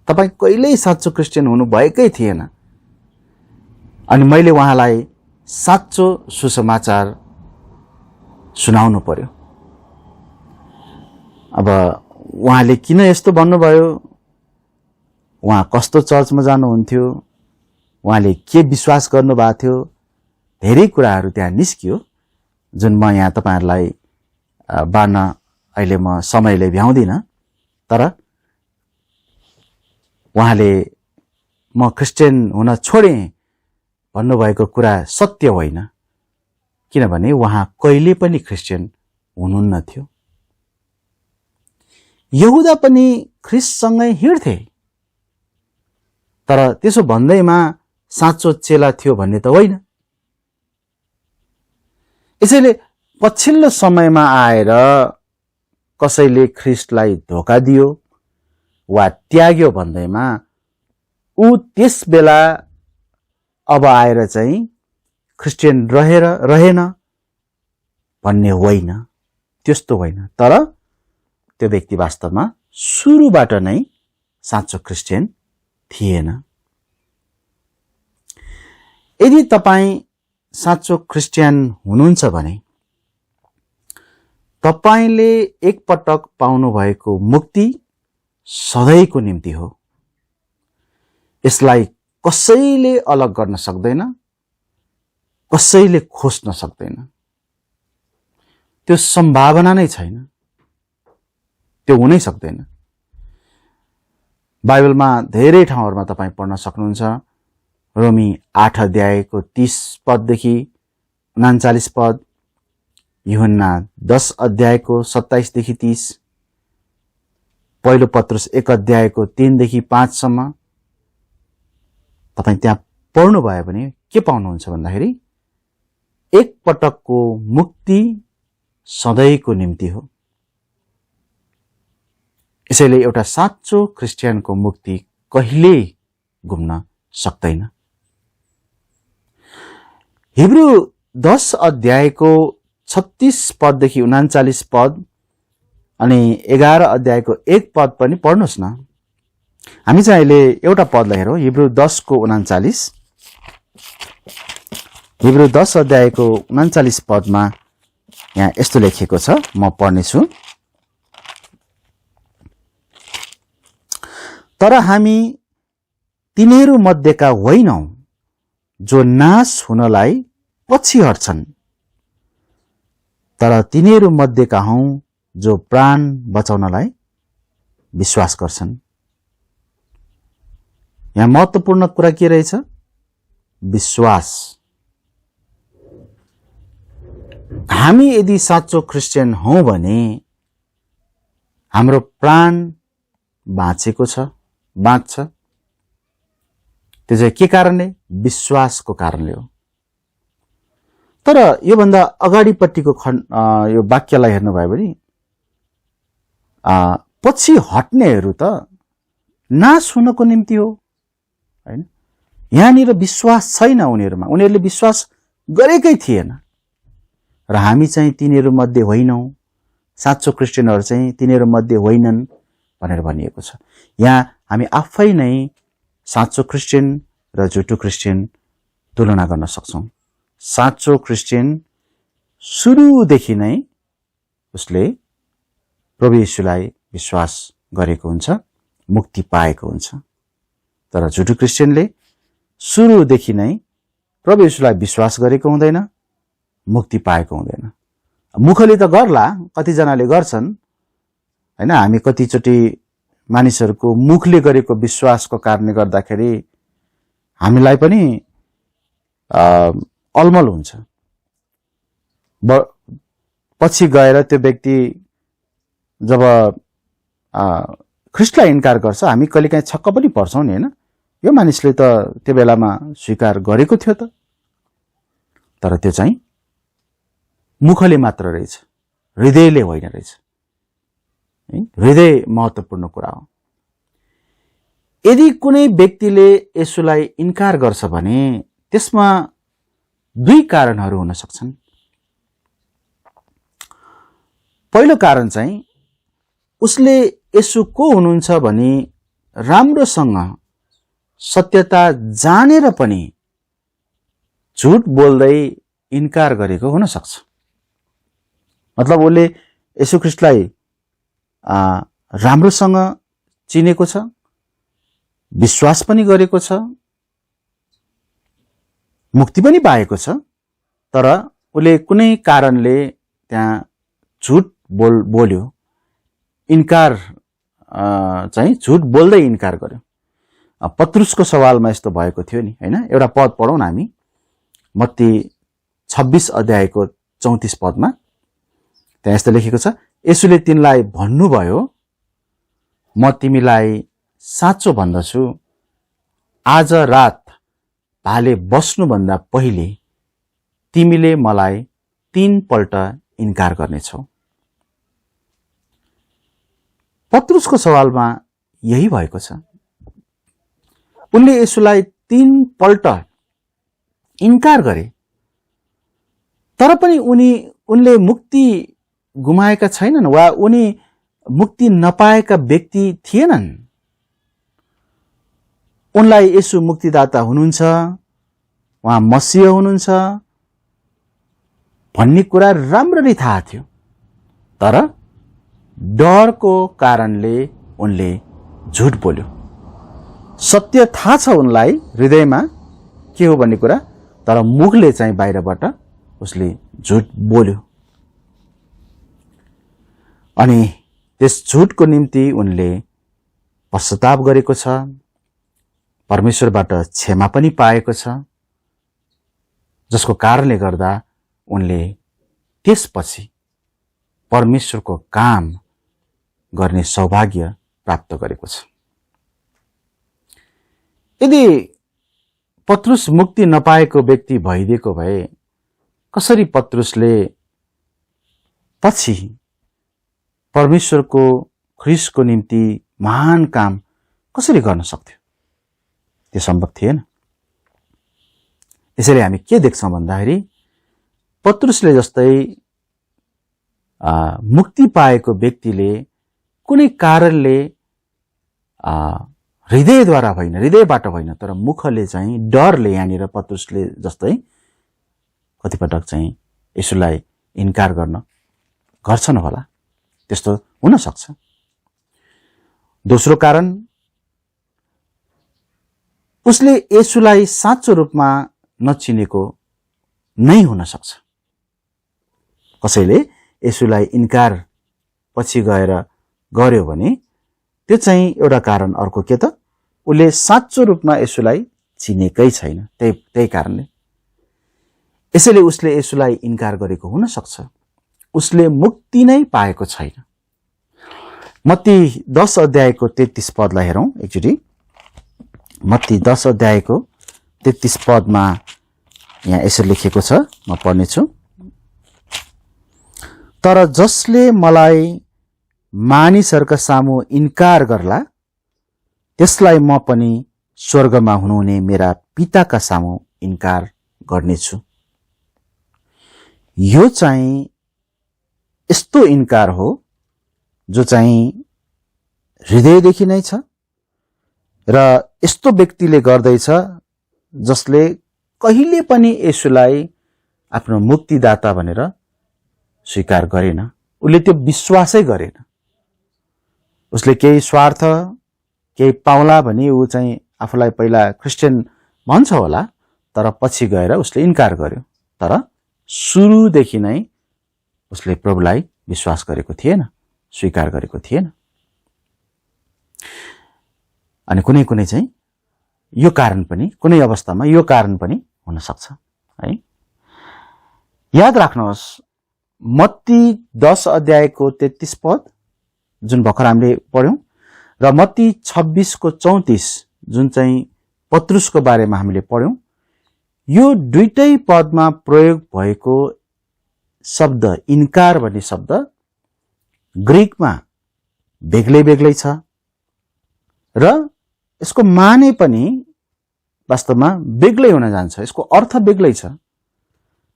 तपाई कहिल्यै साँचो क्रिस्चियन हुनुभएकै थिएन। अनि मैले उहाँलाई साँचो सुसमाचार सुनाउनु पर्यो। अब उहाँले किन यस्तो भन्नुभयो, उहाँ कस्तो चर्चमा जानुहुन्थ्यो, उहाँले के विश्वास गर्नुभएको थियो, धेरै कुराहरू त्यहाँ निस्कियो जुन म यहाँ तपाईहरुलाई बाँड्न अहिले म समयले भ्याउँदिन। तर उहाँले म क्रिस्चियन हुन छोडे भन्नुभएको कुरा सत्य होइन, किनभने उहाँ कहिले पनि क्रिस्चियन हुनुहुन्न थियो। यहुदा पनि ख्रिस्टसँगै हिँड्थे, तर त्यसो भन्दैमा साँचो चेला थियो भन्ने त होइन। यसैले पछिल्लो समयमा आएर कसैले ख्रिस्टलाई धोका दियो वा त्याग्यो भन्दैमा ऊ त्यस बेला अब आएर चाहिँ क्रिस्चियन रहेन भन्ने होइन, त्यस्तो होइन। तर त्यो व्यक्ति वास्तवमा सुरुबाट नै साँचो क्रिस्चियन थिएन। यदि तपाई साँचो क्रिस्चियन हुनुहुन्छ भने तपाईले एकपटक पाउनु भएको मुक्ति सधैँको निम्ति हो। यसलाई कसैले अलग गर्न सक्दैन, कसैले खोज्न सक्दैन। त्यो सम्भावना नै छैन, त्यो हुनै सक्दैन। बाइबलमा धेरै ठाउँहरुमा तपाई पढ्न सक्नुहुन्छ। रोमी 8 अध्यायको 30 पददेखि 39 पद, यूहन्ना 10 अध्यायको 27 देखि 30, पहिलो पत्रुस 1 अध्यायको 3 देखि 5 सम्म तपाई त्यहाँ पढ्नु भयो भने के पाउनुहुन्छ भन्दाखेरि एक पटकको मुक्ति सधैँको निम्ति हो। यसैले एउटा साँचो क्रिस्चियनको मुक्ति कहिल्यै गुम्न सक्दैन। हिब्रू 10 अध्यायको 36 पददेखि 39 पद अनि 11 अध्यायको 1 पद पनि पढ्नुस् न। हामी चाहिँ अहिले एउटा पदलाई हेरौं। हिब्रू 10 को 39, हिब्रू 10 अध्यायको 39 पदमा यहाँ यस्तो लेखिएको छ, म पढ्नेछु। तर हामी तिनीहरू मध्येका होइनौं जो नाश हुनलाई पछि हट्छन्, तर तिनीहरू मध्येका हौं जो प्राण बचाउनलाई विश्वास गर्छन्। यहाँ महत्त्वपूर्ण कुरा के रहेछ? विश्वास। हामी यदि साँचो क्रिस्चियन हौं भने हाम्रो प्राण बाँचेको छ, बाँच्छ। त्यो चाहिँ के कारणले? विश्वासको कारणले हो। तर यो भन्दा अगाडिपट्टिको यो वाक्यलाई हेर्नुभयो भने पछि हट्नेहरू त नाश हुनको निम्ति हो, हैन? यहाँनिर विश्वास छैन उनीहरुमा, उनीहरुले विश्वास गरेकै थिएन। र हामी चाहिँ तिनीहरू मध्ये होइनौं, साँचो क्रिस्चियनहरु चाहिँ तिनीहरू मध्ये होइनन् भनेर भनिएको छ। यहाँ हामी आफै नै साँचो क्रिस्चियन र झुटो क्रिस्चियन तुलना गर्न सक्छौं। साँचो क्रिस्चियन सुरुदेखि नै उसले प्रभु येशूलाई विश्वास गरेको हुन्छ, मुक्ति पाएको हुन्छ। तर झुटो क्रिस्चियनले सुरुदेखि नै प्रभु येशूलाई विश्वास गरेको हुँदैन, मुक्ति पाएको हुँदैन। मुखले त गर्ला, कतिजनाले गर्छन्, हैन? हामी कतिचोटि मानिसहरूको मुखले गरेको विश्वासको कारणले गर्दाखेरि हामीलाई पनि अलमल हुन्छ। पछि गएर त्यो व्यक्ति जब ख्रीष्टलाई इन्कार गर्छ, हामी कहिलेकाहीँ छक्क पनि पर्छौं नि, हैन? यो मानिसले त त्यो बेलामा स्वीकार गरेको थियो त। तर त्यो चाहिँ मुखले मात्र रहेछ, हृदयले होइन रहेछ। हृदय महत्त्वपूर्ण कुरा हो। यदि कुनै व्यक्तिले यसुलाई इन्कार गर्छ भने त्यसमा दुई कारणहरू हुन सक्छन्। पहिलो कारण चाहिँ उसले यसु को हुनुहुन्छ भनी राम्रोसँग सत्यता जानेर पनि झुट बोल्दै इन्कार गरेको हुन सक्छ। मतलब उसले यसु ख्रीष्टलाई राम्रोसँग चिनेको छ, विश्वास पनि गरेको छ, मुक्ति पनि पाएको छ, तर उसले कुनै कारणले त्यहाँ झुट बोल्यो, इन्कार चाहिँ झुट बोल्दै इन्कार गर्यो। पत्रुसको सवालमा यस्तो भएको थियो नि, हैन? एउटा पद पढौँ न हामी, मत्ती 26 अध्यायको 34 पदमा। त्यहाँ यस्तो लेखेको छ, यसुले तिनलाई भन्नुभयो, म तिमीलाई साँचो भन्दछु, आज रात भाले बस्नुभन्दा पहिले तिमीले मलाई 3 पल्ट इन्कार गर्नेछौ। पत्रुसको सवालमा यही भएको छ। उनले यसुलाई 3 पल्ट इन्कार गरे, तर पनि उनले मुक्ति गुमाएका छैनन् वा उनी मुक्ति नपाएका व्यक्ति थिएनन्। उनलाई यसु मुक्तिदाता हुनुहुन्छ, उहाँ मसीह हुनुहुन्छ भन्ने कुरा राम्ररी थाहा थियो, तर डरको कारणले उनले झुट बोल्यो। सत्य थाहा छ उनलाई हृदयमा के हो भन्ने कुरा, तर मुखले चाहिँ बाहिरबाट उसले झुट बोल्यो। अनि त्यस झुटको निम्ति उनले पश्चाताप गरेको छ, परमेश्वरबाट क्षमा पनि पाएको छ, जसको कारणले गर्दा उनले त्यसपछि परमेश्वरको काम गर्ने सौभाग्य प्राप्त गरेको छ। यदि पत्रुस मुक्ति नपाएको व्यक्ति भइदिएको भए कसरी पत्रुसले पछि परमेश्वरको ख्रीष्टको निम्ति महान काम कसरी गर्न सक्थ्यो? त्यो सम्भव थिएन। यसैले हामी के देख्छौँ भन्दाखेरि पत्रुसले जस्तै मुक्ति पाएको व्यक्तिले कुनै कारणले हृदयद्वारा होइन, हृदयबाट होइन, तर मुखले चाहिँ डरले, यहाँनिर पत्रुसले जस्तै कतिपटक चाहिँ यसुलाई इन्कार गर्छन् होला, त्यस्तो हुन सक्छ। दोस्रो कारण, उसले यसुलाई साँचो रूपमा नचिनेको नै हुन सक्छ। कसैले यसुलाई इन्कार पछि गर्यो भने त्यो चाहिँ एउटा कारण। अर्को के त, उसले साँचो रूपमा यसुलाई चिनेकै छैन, त्यही कारणले। यसैले उसले यसुलाई इन्कार गरेको हुन सक्छ। उसले मुक्ति नै पाएको छैन। मत्ती 10 अध्यायको 33 पदलाई हेरौँ एकचोटि। मत्ती 10 अध्यायको 33 पदमा यहाँ यसरी लेखेको छ, म पढ्नेछु। तर जसले मलाई मानिसहरूका सामु इन्कार गर्ला, त्यसलाई म पनि स्वर्गमा हुनुहुने मेरा पिताका सामु इन्कार गर्नेछु। यो चाहिँ यस्तो इन्कार हो जो चाहिँ हृदयदेखि नै छ, र यस्तो व्यक्तिले गर्दैछ जसले कहिले पनि यसुलाई आफ्नो मुक्तिदाता भनेर स्वीकार गरेन। उसले त्यो विश्वासै गरेन। उसले केही स्वार्थ, केही पाउला भनी ऊ चाहिँ आफूलाई पहिला क्रिस्चियन भन्छ होला, तर पछि गएर उसले इन्कार गर्यो। तर सुरुदेखि नै उसले प्रभुलाई विश्वास गरेको थिएन, स्वीकार गरेको थिएन। अनि कुनै चाहिँ यो कारण पनि, कुनै अवस्थामा यो कारण पनि हुन सक्छ है। याद राख्नुहोस्, मत्ती 10 अध्यायको 33 पद जुन भर्खर हामीले पढ्यौं, र मत्ती 26 को 34 जुन चाहिँ पत्रुसको बारेमा हामीले पढ्यौं, यो दुईटै पदमा प्रयोग भएको शब्द इन्कार भन्ने शब्द ग्रीकमा बेग्लै छ, र यसको माने पनि वास्तवमा बेग्लै हुन जान्छ, यसको अर्थ बेग्लै छ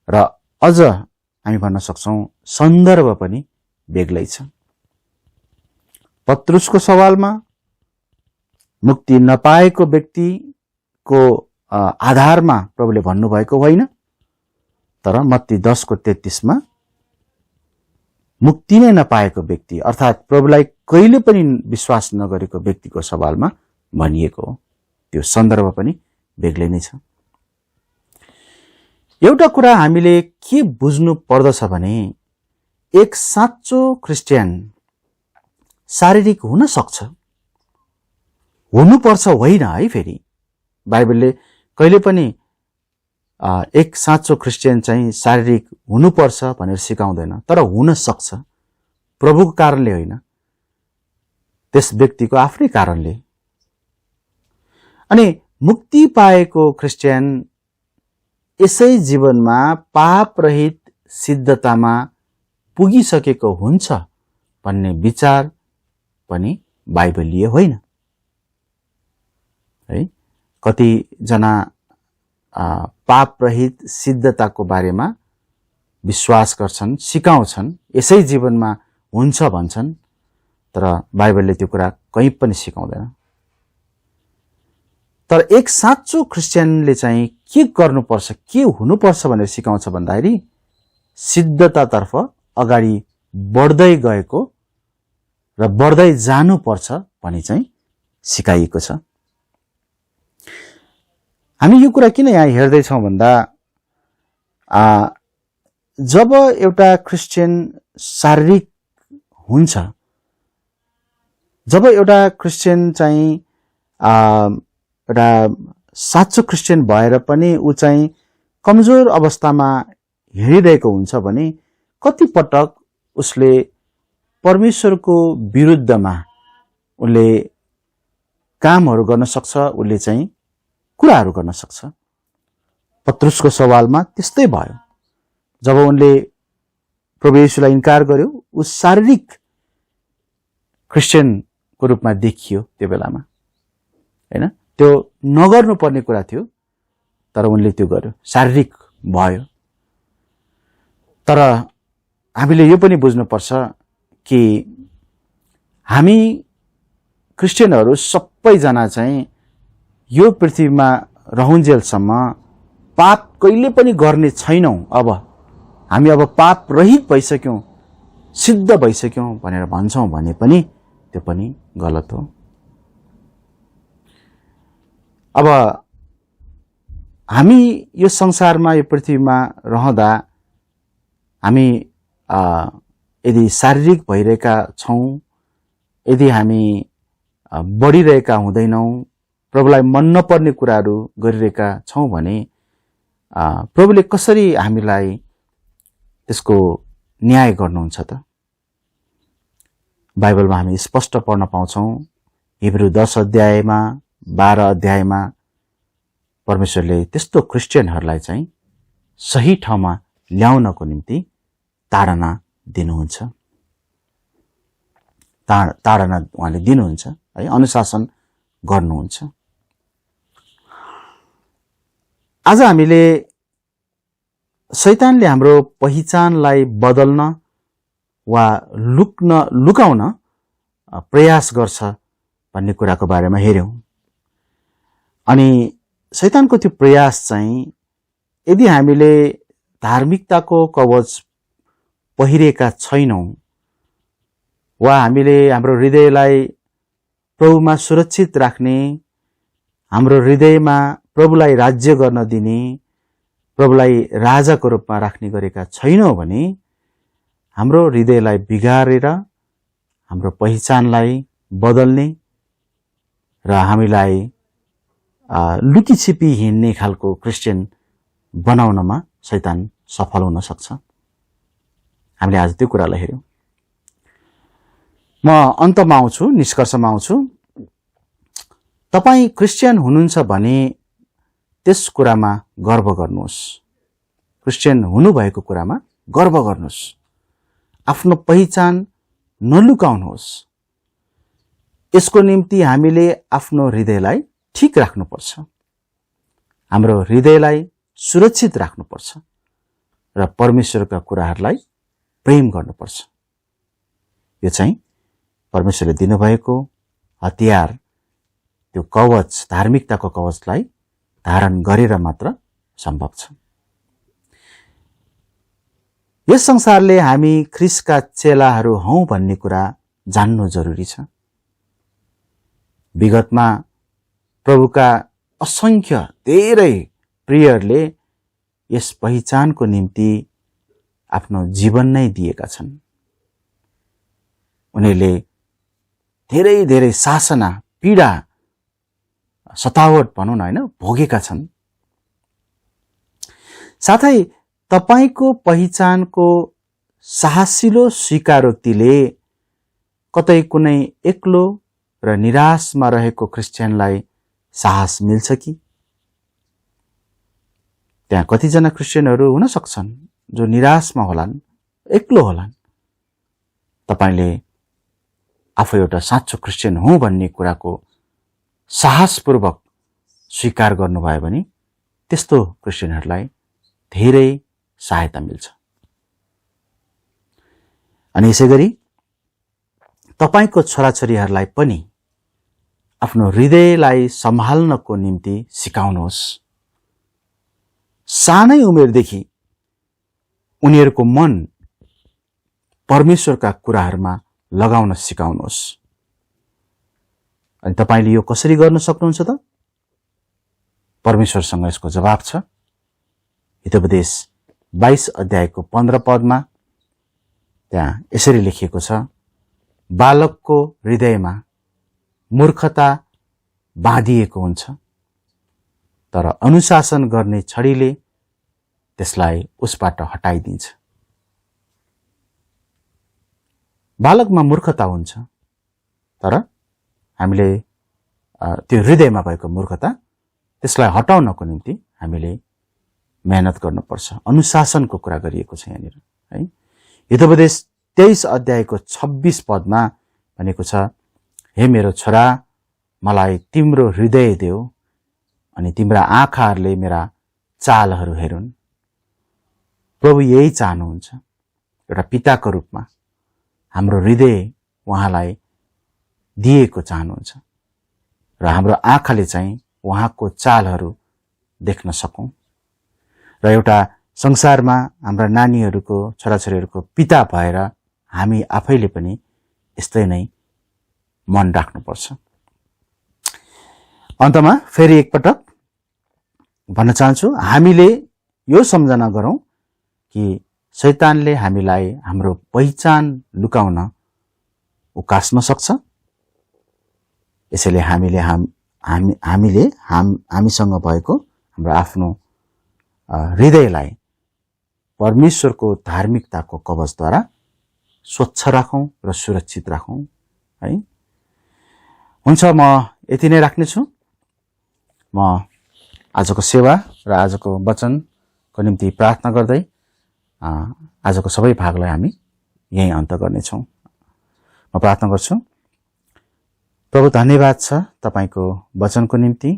र अझ हामी भन्न सक्छौं सन्दर्भ पनि बेग्लै छ। पत्रुसको सवालमा मुक्ति नपाएको व्यक्तिको आधारमा प्रभुले भन्नुभएको होइन, तर मत्ती 10:33 मा मुक्ति नै नपाएको व्यक्ति अर्थात् प्रभुलाई कहिले पनि विश्वास नगरेको व्यक्तिको सवालमा भनिएको हो। त्यो सन्दर्भ पनि बेग्लै नै छ। एउटा कुरा हामीले के बुझ्नु पर्दछ भने एक साँचो क्रिस्चियन शारीरिक हुन सक्छ, हुनुपर्छ होइन है। फेरि बाइबलले कहिले पनि एक साँचो क्रिस्चियन चाहिँ शारीरिक हुनुपर्छ भनेर सिकाउँदैन, तर हुन सक्छ, प्रभुको कारणले होइन, त्यस व्यक्तिको आफ्नै कारणले। अनि मुक्ति पाएको क्रिस्चियन यसै जीवनमा पाप रहित सिद्धतामा पुगिसकेको हुन्छ भन्ने विचार पनि बाइबलीय होइन है। कतिजना पाप रहित सिद्धताको बारेमा विश्वास गर्छन्, सिकाउँछन्, यसै जीवनमा हुन्छ भन्छन्, तर बाइबलले त्यो कुरा कहीँ पनि सिकाउँदैन। तर एक साँचो क्रिस्चियनले चाहिँ के गर्नुपर्छ, के हुनुपर्छ भनेर सिकाउँछ भन्दाखेरि सिद्धतातर्फ अगाडि बढ्दै गएको र बढ्दै जानुपर्छ भनी चाहिँ सिकाइएको छ। हामी यो कुरा किन यहाँ हेर्दैछौँ भन्दा जब एउटा क्रिस्चियन शारीरिक हुन्छ, जब एउटा क्रिस्चियन चाहिँ एउटा साँचो क्रिस्चियन भएर पनि ऊ चाहिँ कमजोर अवस्थामा हिँडिरहेको हुन्छ भने कति पटक उसले परमेश्वरको विरुद्धमा उसले कामहरू गर्न सक्छ, उसले चाहिँ कुराहरू गर्न सक्छ। पत्रुसको सवालमा त्यस्तै भयो। जब उनले प्रभु येशूलाई इन्कार गर्यो, ऊ शारीरिक क्रिस्चियनको रूपमा देखियो त्यो बेलामा, हैन? त्यो नगर्नु पर्ने कुरा थियो, तर उनले त्यो गर्यो, शारीरिक भयो। तर हामीले यो पनि बुझ्नुपर्छ कि हामी क्रिस्चियनहरू सबैजना चाहिँ यो पृथ्वीमा रहन्जेलसम्म पाप कहिले पनि गर्ने छैनौं। अब हामी अब पाप रहित भइसक्यौं, सिद्ध भइसक्यौं भनेर भन्छौं भने पनि त्यो पनि गलत हो। अब हामी यो संसारमा, यो पृथ्वीमा रहँदा हामी यदि शारीरिक भइरहेका छौं, यदि हामी बढिरहेका हुँदैनौं, प्रभुलाई मन नपर्ने कुराहरू गरिरहेका छौं भने प्रभुले कसरी हामीलाई त्यसको न्याय गर्नुहुन्छ त? बाइबलमा हामी स्पष्ट पढ्न पाउँछौं। हिब्रू 10 अध्यायमा 12 अध्यायमा परमेश्वरले त्यस्तो क्रिस्चियनहरूलाई चाहिँ सही ठाउँमा ल्याउनको निम्ति ताडना दिनुहुन्छ, ताडना उहाँले दिनुहुन्छ है, अनुशासन गर्नुहुन्छ। आज हामीले शैतानले हाम्रो पहिचानलाई बदल्न वा लुकाउन प्रयास गर्छ भन्ने कुराको बारेमा हेर्यौं। अनि शैतानको त्यो प्रयास चाहिँ यदि हामीले धार्मिकताको कवच पहिरेका छैनौं वा हामीले हाम्रो हृदयलाई प्रभुमा सुरक्षित राख्ने, हाम्रो हृदयमा प्रभुलाई राज्य गर्न दिने, प्रभुलाई राजाको रूपमा राख्ने गरेका छैनौं भने हाम्रो हृदयलाई बिगारेर हाम्रो पहिचानलाई बदल्ने र हामीलाई लुकीछिपी हिँड्ने खालको क्रिस्चियन बनाउनमा शैतान सफल हुन सक्छ। हामीले आज त्यो कुरालाई हेर्यौं। म अन्तमा आउँछु, निष्कर्षमा आउँछु। तपाई क्रिस्चियन हुनुहुन्छ भने त्यस कुरामा गर्व गर्नुहोस्, क्रिस्चियन हुनुभएको कुरामा गर्व गर्नुहोस्, आफ्नो पहिचान नलुकाउनुहोस्। यसको निम्ति हामीले आफ्नो हृदयलाई ठीक राख्नुपर्छ, हाम्रो हृदयलाई सुरक्षित राख्नुपर्छ र परमेश्वरका कुराहरूलाई प्रेम गर्नुपर्छ। यो चाहिँ परमेश्वरले दिनुभएको हतियार, त्यो कवच, धार्मिकताको कवचलाई धारण गरेर मात्र सम्भव छ। यस संसारले हामी ख्रीष्टका चेलाहरू हौं भन्ने कुरा जान्नु जरुरी छ। विगतमा प्रभुका असंख्य धेरै प्रियहरूले यस पहिचानको निम्ति आफ्नो जीवन नै दिएका छन्। उनीहरूले धेरै धेरै शासना, पीडा, सतावट भनौँ न, हैन, भोगेका छन्। साथै तपाईको पहिचानको साहसिलो स्वीकारोक्तिले कतै कुनै एक्लो र निराशमा रहेको क्रिस्चियनलाई साहस मिल्छ कि? त्यहाँ कतिजना क्रिस्चियनहरू हुन सक्छन् जो निराशमा होलान्, एक्लो होलान्। तपाईले आफू एउटा साँचो क्रिस्चियन हुँ भन्ने कुराको साहसपूर्वक स्वीकार गर्नुभयो भने त्यस्तो क्रिस्चियनहरूलाई धेरै सहायता मिल्छ। अनि यसैगरी तपाईको छोराछोरीहरूलाई पनि आफ्नो हृदयलाई सम्हाल्नको निम्ति सिकाउनुहोस्। सानै उमेरदेखि उनीहरूको मन परमेश्वरका कुराहरूमा लगाउन सिकाउनुहोस्। अनि तपाईले यो कसरी गर्न सक्नुहुन्छ त? परमेश्वरसँग यसको जवाब छ। हितोपदेश 22 अध्यायको 15 पदमा त्यहाँ यसरी लेखिएको छ, बालकको हृदयमा मूर्खता बाँधिएको हुन्छ, तर अनुशासन गर्ने छडीले त्यसलाई उसबाट हटाइदिन्छ। बालकमा मूर्खता हुन्छ, तर हामीले त्यो हृदयमा भएको मूर्खता त्यसलाई हटाउनको निम्ति हामीले मेहनत गर्नुपर्छ। अनुशासनको कुरा गरिएको छ यहाँनिर, है। हितोपदेश 23 अध्यायको 26 पदमा भनेको छ, हे मेरो छोरा, मलाई तिम्रो हृदय देऊ अनि तिम्रा आँखाहरूले मेरा चालहरू हेरुन्। प्रभु यही चाहनुहुन्छ, एउटा पिताको रूपमा हाम्रो हृदय उहाँलाई दिएको चाहनुहुन्छ र हाम्रो आँखाले चाहिँ उहाँको चालहरू देख्न सकौं र एउटा संसारमा हाम्रा नानीहरूको, छोराछोरीहरूको पिता भएर हामी आफैले पनि यस्तै नै मन राख्नुपर्छ। अन्तमा फेरि एकपटक भन्न चाहन्छु, हामीले यो सम्झना गरौं कि शैतानले हामीलाई हाम्रो पहिचान लुकाउन उकास्न सक्छ। यसैले हामीसँग भएको हाम्रो आफ्नो हृदयलाई परमेश्वरको धार्मिकताको कवचद्वारा स्वच्छ राखौं र सुरक्षित राखौं, है। हुन्छ, म यति नै राख्नेछु। म आजको सेवा र आजको वचनको निम्ति प्रार्थना गर्दै आजको सबै भागलाई हामी यही अन्त गर्नेछौं। म प्रार्थना गर्छु। प्रभु, धन्यवाद छ तपाईको वचनको निम्ति।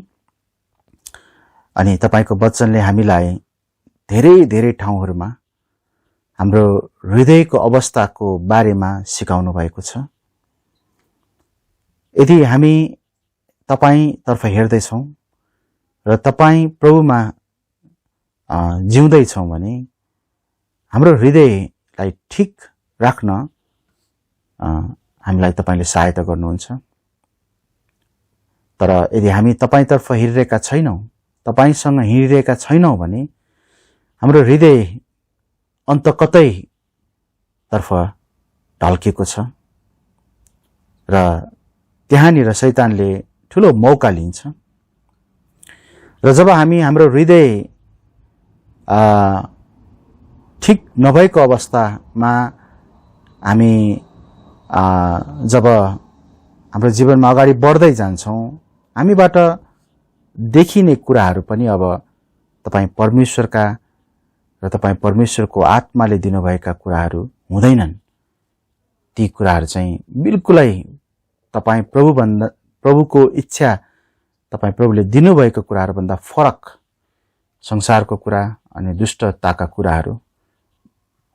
अनि तपाईको वचनले हामीलाई धेरै धेरै ठाउँहरूमा हाम्रो हृदयको अवस्थाको बारेमा सिकाउनु भएको छ। यदि हामी तपाईतर्फ हेर्दैछौं र तपाई प्रभुमा जिउँदैछौं भने हाम्रो हृदयलाई ठीक राख्न हामीलाई तपाईले सहायता गर्नुहुन्छ। तर यदि हामी तपाईतर्फ हिँडिरहेका छैनौं, तपाईसँग हिँडिरहेका छैनौं भने हाम्रो हृदय अन्त कतै तर्फ ढल्केको छ र त्यहाँनिर शैतानले ठूलो मौका लिन्छ। र जब हामी हाम्रो हृदय ठीक नभएको अवस्थामा हामी जब हाम्रो जीवनमा अगाडि बढ्दै जान्छौं, हामीबाट देखिने कुराहरू पनि अब तपाई परमेश्वरका र तपाई परमेश्वरको आत्माले दिनुभएका कुराहरू हुँदैनन्। ती कुराहरू चाहिँ बिल्कुलै तपाईँ प्रभुको इच्छा, तपाईँ प्रभुले दिनुभएको कुराहरूभन्दा फरक संसारको कुरा अनि दुष्टताका कुराहरू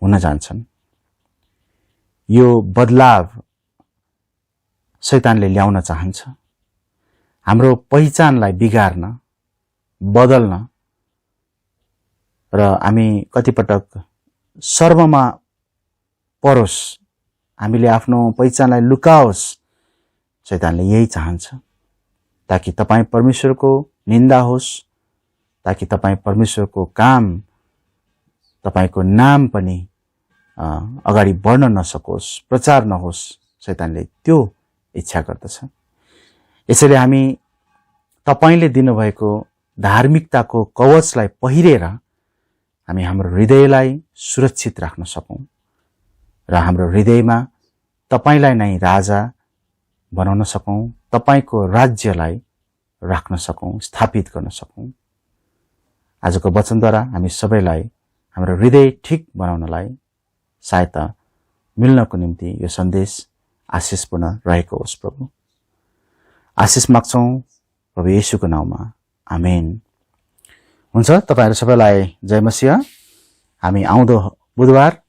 हुन जान्छन्। यो बदलाव शैतानले ल्याउन चाहन्छ, हाम्रो पहिचानलाई बिगार्न, बदल्न, र हामी कतिपटक सर्वमा परोस्, हामीले आफ्नो पहिचानलाई लुकाओस्। शैतानले यही चाहन्छ, ताकि तपाईँ परमेश्वरको निन्दा होस्, ताकि तपाईँ परमेश्वरको काम, तपाईको नाम पनि अगाडि बढ्न नसकोस्, प्रचार नहोस्। शैतानले त्यो इच्छा गर्दछ। यसैले हामी तपाईले दिनुभएको धार्मिकताको कवचलाई पहिरेर हामी हाम्रो हृदयलाई सुरक्षित राख्न सकौं र हाम्रो हृदयमा तपाईलाई नै राजा बनाउन सकौं, तपाईको राज्यलाई राख्न सकौं, स्थापित गर्न सकौं। आजको वचनद्वारा हामी सबैलाई हाम्रो हृदय ठीक बनाउनलाई सहायता मिल्नको निम्ति यो सन्देश आशिषपूर्ण रहेको होस्। प्रभु आशिष माग्छौं प्रभु येशूको नाउँमा, आमेन। हुन्छ, तपाईहरु सबैलाई जय मसीह। हामी आउँदो बुधबार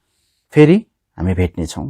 फेरि हामी भेट्ने छौं।